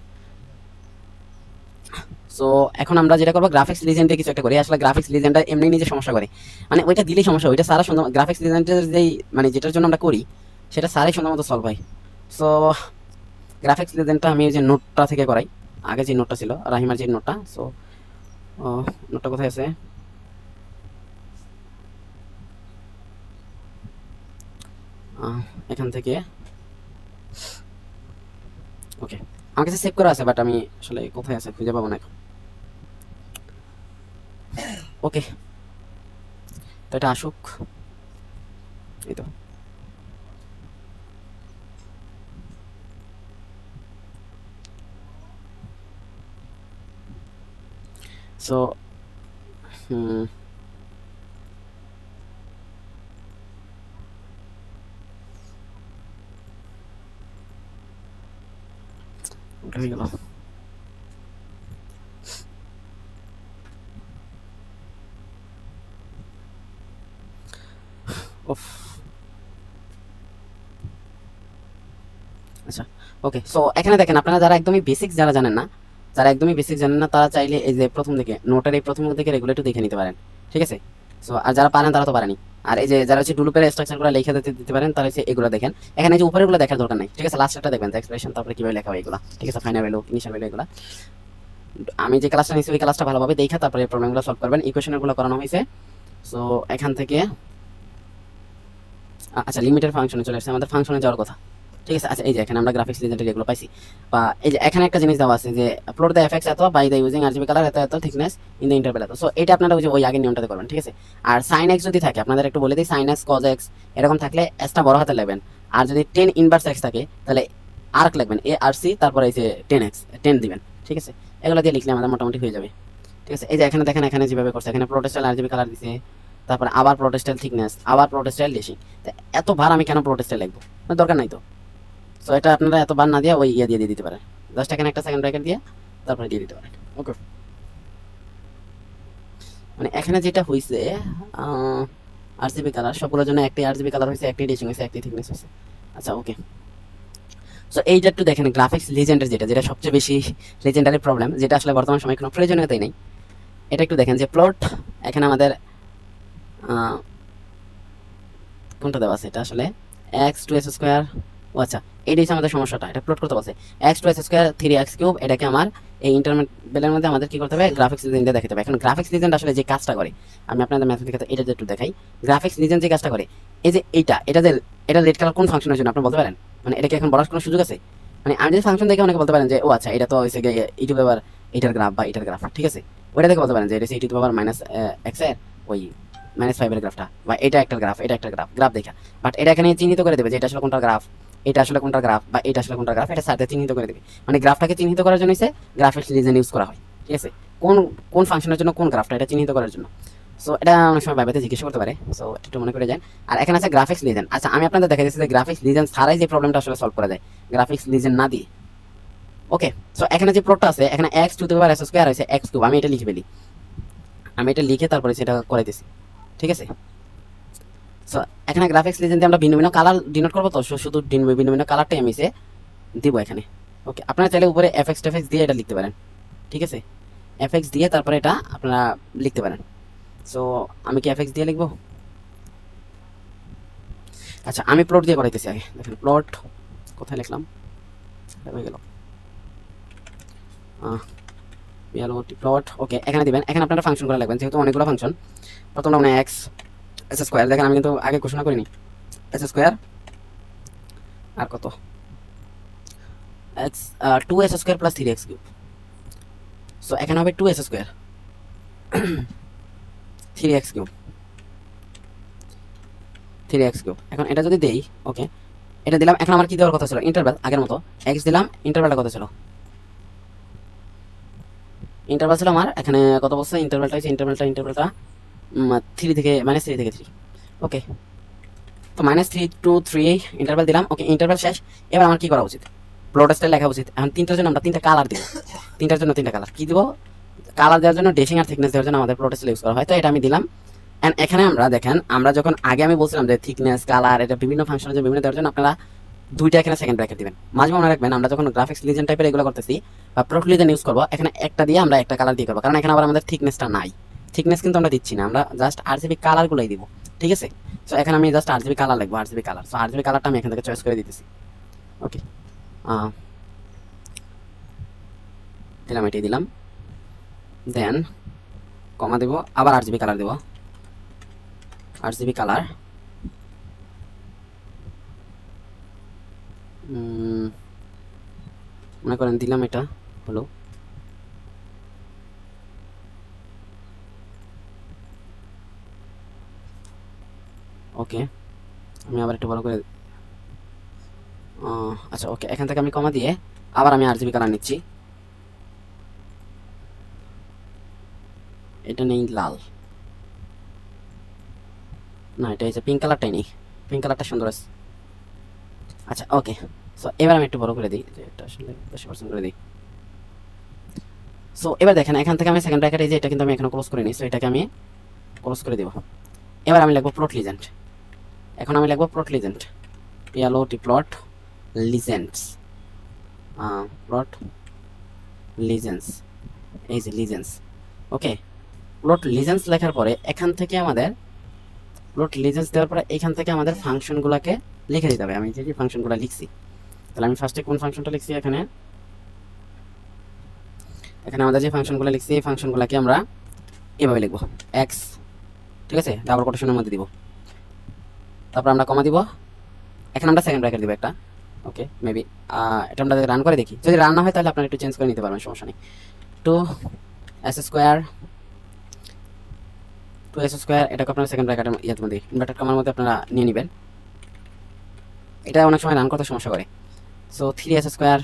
সো এখন আমরা যেটা করবো, গ্রাফিক্স লিজেন্ডে কিছু একটা করি। আসলে গ্রাফিক্স লিজেন্ডটা এমনি নিজে সমস্যা করে, মানে ওইটা দিলেই সমস্যা, ওইটা সারা সুন্দর, গ্রাফিক্স লিজেন্ডের যেই মানে যেটার জন্য আমরা করি সেটা সারাই সুন্দর মতো সলভ হয়। সো গ্রাফিক্স লিজেন্ডটা আমি ওই যে নোটটা থেকে করাই, আগে যে নোটটা ছিল রাহিমার যে নোটটা। সো নোটটা কোথায় আছে, এখান থেকে। ওকে, আমার কাছে সেভ করা আছে, বাট আমি আসলে কোথায় আছে খুঁজে পাবো না এখন। ওকে, তো এটা আসুক, এই তো। সো ওটা হয়ে গেল। ওফ, আচ্ছা ওকে। সো এখানে দেখেন, আপনারা যারা একদমই বেসিক যারা জানেন না, যারা একদমই বেসিক জানেন না, তারা চাইলে এই যে প্রথম দিকে নোটের এই প্রথম দিকে রেগুলো একটু দেখে নিতে পারেন। ঠিক আছে, সো আর যারা পারেন তারা তো পারেনি। আর এই যে যারা হচ্ছে ডুলুপের স্ট্রাকচারগুলো লিখে দিতে পারেন, তারা হচ্ছে এগুলো দেখেন। এখানে যে উপরেগুলো দেখার দরকার নেই, ঠিক আছে, লাস্টটা দেখবেন, এক্সপ্রেশন তারপরে কিভাবে লেখা হয় এগুলো। ঠিক আছে, ফাইনাল ভ্যালু, ইনিশিয়াল ভ্যালু, এগুলো আমি যে ক্লাসটা নিয়েছি ওই ক্লাসটা ভালোভাবে দেখা তারপরে প্রবলেমগুলো সলভ করবেন। ইকুয়েশনগুলো করানো হয়েছে। সো এখান থেকে আচ্ছা লিমিটের ফাংশনে চলে আসছে, আমাদের ফাংশনে যাওয়ার কথা। ঠিক আছে, আচ্ছা এই যে এখানে আমরা গ্রাফিক্স লিজেন্ডের এগুলো পাইছি, বা এই যে এখানে একটা জিনিস দেওয়া আছে যে প্লট দ্য এফএক্স এত by the using RGB colour এত এত থিকনেস ইন দ্য ইন্টারভ্যাল এত। সো এটা আপনারা ওই আগের নিয়মটাতে করবেন। ঠিক আছে, আর সাইন এক্স যদি থাকে, আপনাদের একটু বলে দিই, সাইন এক্স কজ এক্স এরকম থাকলে এসটা বড় হাতে লাগবেন। আর যদি 10 ইনভার্স এক্স থাকে তাহলে আর্ক লাগবেন, এ আর সি, তারপরে এই যে 10 এক্স 10 দিবেন। ঠিক আছে, এগুলো দিয়ে লিখলে আমাদের মোটামুটি হয়ে যাবে। ঠিক আছে, এই যে এখানে দেখেন, এখানে যেভাবে করছে, এখানে প্রোটেস্টাইল আরজিবি কালার দিছে, তারপরে আবার প্রোটেস্টাইল থিকনেস, আবার প্রোটেস্টাইল ডেসিং। এত ভার আমি কেন প্রোটেস্টাইল লিখবো, দরকার নাই তো। সো এটা আপনারা এত বার না দিয়ে ওই ইয়ে দিয়ে দিতে পারেন, জাস্ট এখানে একটা সেকেন্ড ব্র্যাকেট দিয়ে তারপরে দিয়ে দিতে পারেন। ওকে, মানে এখানে যেটা হয়েছে আরজিবি কালার সবগুলোর জন্য একটি আরজিবি কালার হয়েছে, একটি এডিশন হয়েছে, একটি থিকনেস হয়েছে। আচ্ছা ওকে, সো এইটা একটু দেখেন গ্রাফিক্স লিজেন্ডের যেটা যেটা সবচেয়ে বেশি লিজেন্ডারি প্রবলেম, যেটা আসলে বর্তমান সময়ে কোনো প্রয়োজনীয়তাই নেই। এটা একটু দেখেন যে প্লট এখানে আমাদের কোনটা দেওয়া আছে, এটা আসলে এক্স টু এস স্কোয়ার। ও আচ্ছা, এইটাই হচ্ছে আমাদের সমস্যাটা, এটা প্লট করতে বলছে x to s square 3x cube. এটাকে আমার এই ইন্টারমিডিয়েটের মধ্যে আমাদের কি করতে হবে, গ্রাফিক্স লিজেন্ড দিয়ে দেখাতে হবে। এখন গ্রাফিক্স লিজেন্ড আসলে যে কাজটা করে, আমি আপনাদের ম্যাথমেটিক্যাল এটা একটু দেখাই। গ্রাফিক্স লিজেন্ড যে কাজটা করে, এই যে এটা যে এটা রেড কালার কোন ফাংশনের জন্য আপনি বলতে পারেন? মানে এটা কি এখন বলার কোনো সুযোগ আছে? মানে আমি যদি ফাংশন দেখে অনেকে বলতে পারেন যে ও আচ্ছা এটা তো হচ্ছে গিয়ে ই টু পাওয়ার এটার গ্রাফ বা এটার গ্রাফ, ঠিক আছে, ওইটা দেখে বলতে পারেন যে এটা হচ্ছে ই টু পাওয়ার মাইনাস এক্স এর ওই -5 এর গ্রাফটা, বা এটা একটা গ্রাফ, এটা একটা গ্রাফ দেখা। বাট এটা এখানে চিহ্নিত করে দেবে যে এটা আসলে কোনটা গ্রাফ, এটা আসলে কোনটা গ্রাফ, বা এটা আসলে কোনটা গ্রাফ, এটা সাথে চিহ্নিত করে দেবে। মানে গ্রাফটাকে চিহ্নিত করার জন্য গ্রাফিক্স লিজেন্ড ইউজ করা হয়, ঠিক আছে, কোন কোন ফাংশনের জন্য কোন গ্রাফটা এটা চিহ্নিত করার জন্য। সো এটা অনেক সময় ভাইবাতে জিজ্ঞেস করতে পারে, সো একটু মনে করে যান। আর এখানে আছে গ্রাফিক্স লিজেন্ড। আচ্ছা আমি আপনাদের দেখা দিচ্ছি যে গ্রাফিক্স লিজেন্ড ছাড়াই যে প্রবলেমটা আসলে সলভ করা যায়, গ্রাফিক্স লিজেন্ড না দিয়ে। ওকে, সো এখানে যে প্লটটা আছে, এখানে x two the power S square হয়েছে এক্স কিউব। আমি এটা লিখে ফেলি, আমি এটা লিখে তারপরে সেটা করে দিছি, ঠিক আছে। সো এখানে গ্রাফিক্স লিজেন্ড আমরা ভিন্ন ভিন্ন কালার ডিনোট করবো, তো শুধু ভিন্ন ভিন্ন কালারটাই আমি দিব এখানে। ওকে, আপনারা চাইলে উপরে এফএক্স টেফএক্স দিয়ে এটা লিখতে পারেন, ঠিক আছে, এফএক্স দিয়ে তারপরে এটা আপনারা লিখতে পারেন। সো আমি কি এফএক্স দিয়ে লিখবো? আচ্ছা আমি প্লট দিয়ে করাইতেছি আগে। দেখেন প্লট কোথায় লিখলাম, হয়ে গেল প্লট। ওকে, এখানে দিবেন, এখানে আপনারা ফাংশন করে লাগবেন, যেহেতু অনেকগুলো ফাংশন। প্রথমটা মানে এক্স এস স্কোয়ার, দেখেন আমি কিন্তু আগে ঘোষণা করিনি, এস স্কোয়ার আর কত x 2s square plus 3x cube. So এখানে হবে 2s square 3x cube 3x cube. এখন এটা যদি দেই, ওকে এটা দিলাম। এখন আমার কি দেওয়ার কথা ছিল, ইন্টারভ্যাল আগের মতো এক্স দিলাম, ইন্টারভ্যালটা কত ছিল, ইন্টারভ্যাল ছিল আমার এখানে কত বলছে, ইন্টারভ্যালটা হচ্ছে ইন্টারভ্যালটা 3 থেকে -3 থেকে 3। ওকে, তো -3 to 3 ইন্টারভ্যাল দিলাম। ওকে, ইন্টারভ্যাল শেষ। এবার আমার কি করা উচিত, প্লট স্টাইল লেখা উচিত। এখন তিনটার জন্য আমরা তিনটা কালার দিব, তিনটার জন্য তিনটা কালার কি দিব, কালার দেওয়ার জন্য ডেশিং আর থিকনেস দেওয়ার জন্য আমাদের প্লট স্টাইল ইউজ করা হয়, তো এটা আমি দিলাম। এন্ড এখানে আমরা দেখেন, আমরা যখন আগে আমি বলছিলাম যে থিকনেস কালার এটা বিভিন্ন ফাংশনের জন্য বিভিন্ন দেওয়ার জন্য আপনারা দুইটা এখানে সেকেন্ড ব্র্যাকেট দিবেন। মাঝে মনে রাখবেন আমরা যখন গ্রাফিক্স লিজেন্ড টাইপের এগুলো করতেছি বা প্লট লিজেন্ড ইউজ করবো, এখানে একটা দিয়ে আমরা একটা কালার দিয়ে করবো, কারণ এখানে আবার আমাদের থিকনেসটা নাই। থিকনেস কিন্তু আমরা দিচ্ছি না, আমরা জাস্ট আরজিবি কালারগুলোই দিব, ঠিক আছে। সো এখানে আমি জাস্ট আরজিবি কালার লিখবো, আরজিবি কালার। সো আরজিবি কালারটা আমি এখান থেকে চয়েস করে দিতেছি। ওকে, দিলাম, এটাই দিলাম। দেন কমা দেব, আবার আরজিবি কালার দেব, আরজিবি কালার। মনে করেন দিলাম, এটা হলো ওকে। আমি আবার একটু বড় করে আচ্ছা ওকে, এখান থেকে আমি কমা দিয়ে আবার আমি আরজিবি কালার নিচ্ছি। এটা নেই লাল, না এটা হচ্ছে পিঙ্ক কালারটাই নেই, পিঙ্ক কালারটা সুন্দর আছে। আচ্ছা ওকে, সো এবার আমি একটু বড় করে দিই, যে এটা আসলে 10% করে দিই। সো এবার দেখেন, এখান থেকে আমি সেকেন্ড ব্র্যাকেট, এই যে এটা কিন্তু আমি এখনো ক্লোজ করিনি, সো এটাকে আমি ক্লোজ করে দেব। এবার আমি লিখবো প্লট লিজেন্ড। এখন আমি লিখবো plot legend, PLOT plot legends, plot legends, এই যে লিজেন্ডস। ওকে, প্লট লিজেন্ডস লেখার পরে এখান থেকে আমাদের প্লট লিজেন্ডস দেওয়ার পরে এখান থেকে আমাদের ফাংশনগুলোকে লিখে দিতে হবে। আমি যে ফাংশনগুলো লিখছি, তাহলে আমি ফার্স্টে কোন ফাংশনটা লিখছি, এখানে আমাদের যে ফাংশনগুলো লিখছি এই ফাংশনগুলোকে আমরা এভাবে লিখবো, এক্স, ঠিক আছে, ডাবল কোটেশনের মধ্যে দিব, তারপর আমরা কমা দিব। এখন আমরা সেকেন্ড ব্র্যাকেট দিব একটা। ওকে, মেবি এটা আমরা রান করে দেখি, যদি রান না হয় তাহলে আপনারা একটু চেঞ্জ করে নিতে পারবেন, সমস্যা নেই। 2s স্কোয়ার এটাকে আপনারা সেকেন্ড ব্র্যাকেটের ইয়ের মধ্যে ইনভার্টেড কমার মধ্যে আপনারা নিয়ে নেবেন, এটা অনেক সময় রান করতে সমস্যা করে। So 3s square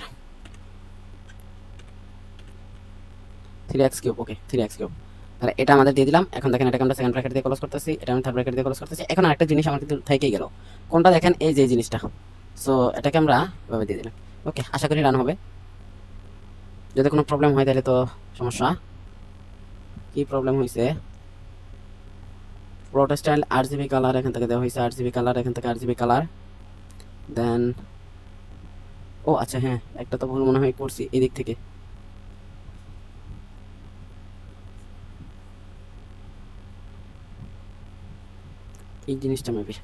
3x cube, okay 3x cube, তাহলে এটা আমাদের দিয়ে দিলাম। এখন দেখেন এটাকে আমরা সেকেন্ড ব্র্যাকেট দিয়ে ক্লোজ করতেছি, এটা আমি থার্ড ব্র্যাকেট দিয়ে ক্লোজ করতেছি। এখন আরেকটা জিনিস আমার কিন্তু থেকেই গেল, কোনটা দেখেন, এই যে জিনিসটা, সো এটাকে আমরা এভাবে দিয়ে দিলাম। ওকে, আশা করি রান হবে। যদি কোনো প্রবলেম হয় তাহলে তো সমস্যা। কি প্রবলেম হয়েছে? প্রোটোস্টাইল আরজিবি কালার এখান থেকে দেওয়া হয়েছে, আরজিবি কালার এখান থেকে আরজিবি কালার। দেন ও আচ্ছা হ্যাঁ, একটা তো ভুল মনে হয় করছি এদিক থেকে। এই জিনিসটা মেবি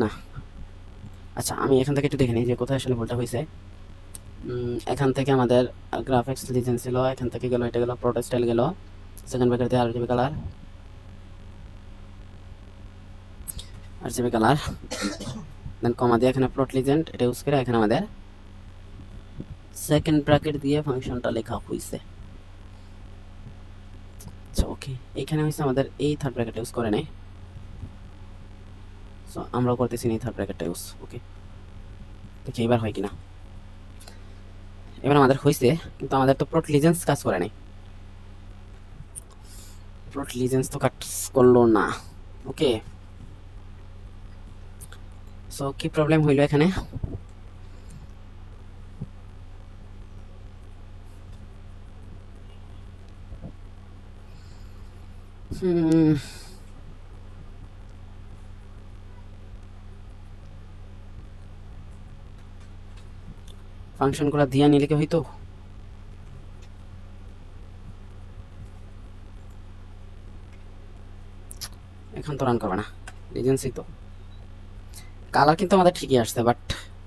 না। আচ্ছা আমি এখান থেকে একটু দেখে নিই যে কোথায় আসলে ভুলটা হয়েছে। এখান থেকে আমাদের গ্রাফিক্স লিজেন্ড ছিল, এখান থেকে গেল, এটা গেল প্রোটোস্টাইল গেল, সেকেন্ড ব্র্যাকেট দিয়ে আরজিবি কালার, আরজিবি কালার, দেন কমা দিয়ে এখানে প্লট লিজেন্ড এটা ইউজ করে এখানে আমাদের সেকেন্ড ব্র্যাকেট দিয়ে ফাংশনটা লেখা হয়েছে। আচ্ছা ওকে, এইখানে হয়েছে আমাদের এই থার্ড ব্র্যাকেট ইউজ করে নেই, সো আমরাও করতেছি এই থার্ড ব্র্যাকেটটা ইউজ। ওকে, দেখি এবার হয় কিনা। এবার আমাদের হয়েছে, কিন্তু আমাদের তো প্লট লিজেন্স কাজ করে নাই, প্লট লিজেন্স তো কাজ করলো না। ওকে, সো কি প্রবলেম হইলো এখানে? ফাংশনগুলো দিয়া নিলে কি হইতো? এখন তো রান করবে না, লিজেন্সই তো। কালার কিন্তু আমাদের ঠিকই আসছে, বাট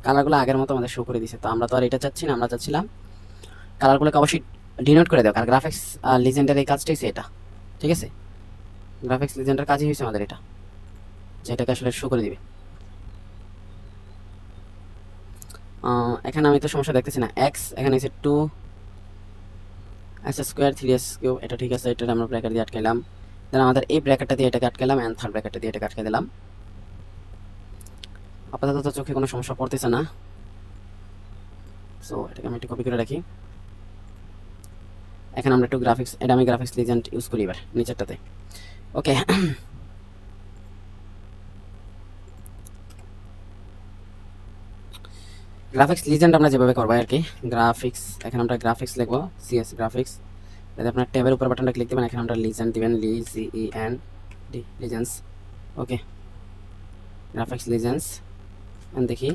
কালারগুলো আগের মতো আমাদের শো করে দিছে, তো আমরা তো আর এটা চাচ্ছি না। আমরা চাচ্ছিলাম কালারগুলোকে অবশ্যই ডিনোট করে দেওয়া, কারণ গ্রাফিক্স লিজেন্ডের এই কাজটাই এটা, ঠিক আছে? গ্রাফিক্স লিজেন্ডের কাজই হয়েছে আমাদের এটা, যেটাকে আসলে শো করে দিবে। এখানে আমি তো সমস্যা দেখতেছি না। এক্স এখানে এসে 2x² 3x³ এটা ঠিক আছে, এটা আমরা ব্র্যাকেট দিয়ে আটকাইলাম। দেন আমাদের এই ব্র্যাকেটটা দিয়ে এটাকে আটকাইলাম, এন্ড থার্ড ব্র্যাকেটটা দিয়ে এটাকে আটকে দিলাম। আপাতত তো চোখে কোনো সমস্যা পড়তেছে না, সো এটাকে আমি একটু কপি করে রাখি। এখন আমরা একটু গ্রাফিক্স, এটা আমি গ্রাফিক্স লিজেন্ড ইউজ করি এবার নিচেরটাতে। ওকে, গ্রাফিক্স লিজেন্ড আমরা যেভাবে করবো আর কি, গ্রাফিক্স এখানে আমরা গ্রাফিক্স লিখবো, সিএস গ্রাফিক্স। যদি আপনার ট্যাবের উপর বাটনটা ক্লিক দিবেন, এখানে আমরা লিজেন্ড দিবেন, লিজেন্স। ওকে, গ্রাফিক্স লিজেন্স। দেখি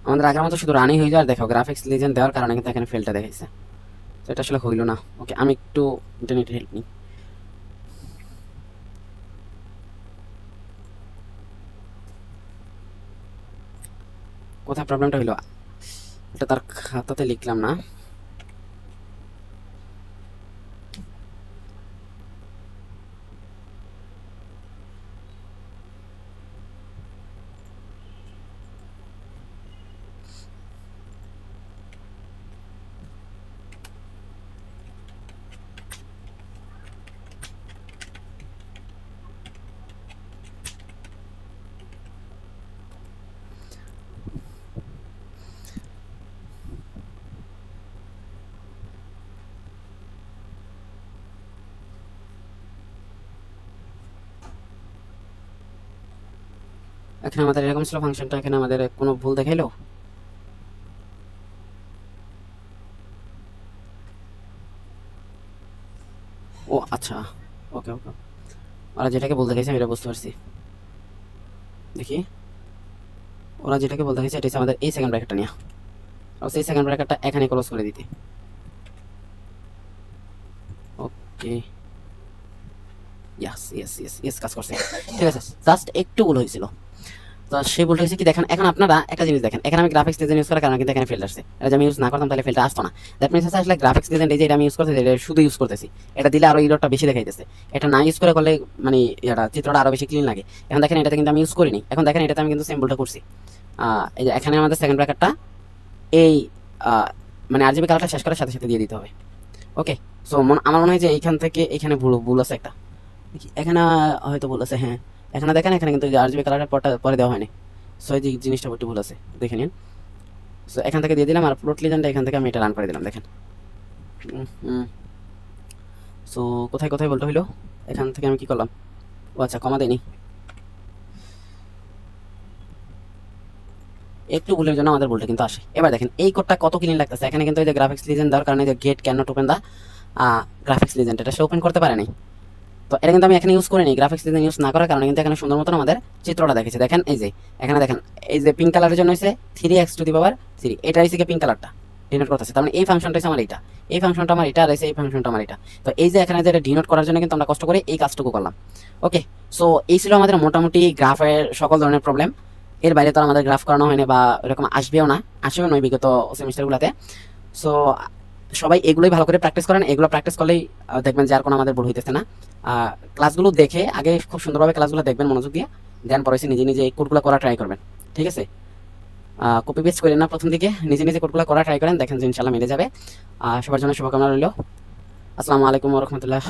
আমাদের আগের মতো শুধু রানিং হয়ে যায়। আর দেখো গ্রাফিক্স লিজেন্ড দেওয়ার কারণে কিন্তু এখানে ফেলটা দেখাইছে, তো এটা আসলে হইল না। ওকে, আমি একটু ইন্টারনেটের হেল্প নিই। কোথায় প্রবলেমটা হইলো? এটা তার খাতাতে লিখলাম না। এখানে আমাদের এরকম ছিল ফাংশনটা, এখানে আমাদের কোনো ভুল দেখাইলো? ও আচ্ছা, ওকে ওকে, ওরা যেটাকে বলতে গেছে আমি এটা বুঝতে পারছি। দেখি ওরা যেটাকে বলতে গেছে এটা হচ্ছে আমাদের এই সেকেন্ড ব্র্যাকেটটা নিয়ে, আর সেই সেকেন্ড ব্র্যাকেটটা এখানে ক্লোজ করে দিতে। ওকে, ইয়েস ইয়েস ইয়েস ইয়েস, কাজ করছে, ঠিক আছে। জাস্ট একটু ভুল হয়েছিল, তো সেই ভুলটা হয়েছে কি দেখেন। এখন আপনারা একটা জিনিস দেখেন, এখানে আমি গ্রাফিক্স ডিজাইন ইউজ করার কারণে কিন্তু এখানে ফেল্ড আসছে। এটা যদি আমি ইউজ না করতাম তাহলে ফেল্ডটা আসতো না। দ্যাট মিনস আসলে গ্রাফিক্স ডিজাইন এই যে এটা আমি ইউজ করতেছি, এটা শুধু ইউজ করতেছি, এটা দিলে আরো ইরোরটা বেশি দেখাইতেছে। এটা না ইউজ করে করলে মানে এটা চিত্রটা আরো বেশি ক্লিন লাগে। এখন দেখেন এটাতে কিন্তু আমি ইউজ করিনি, এখন দেখেন এটাতে আমি কিন্তু সেম ভুলটা করছি। এই যে এখানে আমাদের সেকেন্ড ব্র্যাকেটটা এই মানে আরজিবি কালারটা শেষ করার সাথে সাথে দিয়ে দিতে হবে। ওকে, সো আমার মনে হয় যে এইখান থেকে এখানে ভুল ভুল আছে একটা, এখানে হয়তো ভুল আছে। হ্যাঁ, এখানে দেখেন, এখানে কিন্তু আরজিবি কালারের পরে দেওয়া হয়নি, সো এই জিনিসটা একটু ভুল আছে, দেখে নিন। সো এখান থেকে দিয়ে দিলাম, আর প্লট লিজেন্ডটা এখান থেকে আমি এটা রান করে দিলাম, দেখেন সো কোথায় কোথায় বলতে হইলো, এখান থেকে আমি কি করলাম, ও আচ্ছা কমা দেয়নি, একটু ভুলের জন্য আমাদের ভুলটা কিন্তু আসে। এবার দেখেন এই কোডটা কত ক্লিন লাগতেছে, এখানে কিন্তু এই যে গ্রাফিক্স লিজেন্ড দেওয়ার কারণে যে get can not open the graphics legend এটা সে ওপেন করতে পারে নাই। তো এটা কিন্তু আমি এখানে ইউজ করিনি, গ্রাফিক্স লিজেন্ড ইউজ না করার কারণে কিন্তু এখানে সুন্দর মতন আমাদের চিত্রটা দেখেছে। দেখেন এই যে এখানে দেখেন এই যে পিঙ্ক কালারের জন্য হচ্ছে 3x⁻3, এটা হচ্ছে কি পিঙ্ক কালারটা ডিনোট করতেছে, তার মানে এই ফাংশনটা হচ্ছে আমার এটা, এই ফাংশনটা আমার এটা, আর এই ফাংশনটা আমার এটা। তো এই যে এখানে যেটা ডিনোট করার জন্য কিন্তু আমরা কষ্ট করে এই কাজটুকু করলাম। ওকে, সো এই ছিল আমাদের মোটামুটি গ্রাফের সকল ধরনের প্রবলেম। এর বাইরে তো আর আমাদের গ্রাফ করানো হয়নি বা এরকম আসবেও না, আসবেও নয় বিগত সেমিস্টারগুলোতে। সো সবাই এগুলোই ভালো করে প্র্যাকটিস করেন, এগুলো প্র্যাকটিস করলেই দেখবেন যে আর কোনো আমাদের ভুল হইতেছে না। ক্লাসগুলো দেখে আগে খুব সুন্দরভাবে ক্লাসগুলো দেখবেন মনোযোগ দিয়ে, দেন পরে নিজে নিজে এই কোডগুলো করা ট্রাই করবেন, ঠিক আছে? কপি পেস্ট করেন না, প্রথম দিকে নিজে নিজে কোডগুলো করা ট্রাই করেন, দেখেন যে ইনশাল্লাহ মিলে যাবে। সবার জন্য শুভকামনা রইল। আসসালামু আলাইকুম ওয়া রাহমাতুল্লাহ।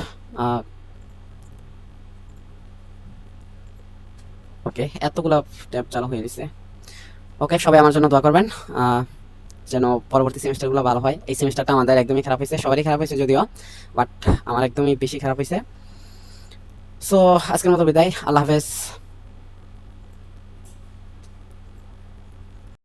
ওকে, এতগুলো ট্যাব চালু হয়ে গেছে। ওকে, সবাই আমার জন্য দোয়া করবেন যেন পরবর্তী সেমিস্টারগুলো ভালো হয়। এই সেমিস্টারটা আমাদের একদমই খারাপ হয়েছে, সবারই খারাপ হয়েছে যদিও, বাট আমার একদমই বেশি খারাপ হয়েছে। সো আজকের মতো বিদায়, আল্লাহ হাফেজ।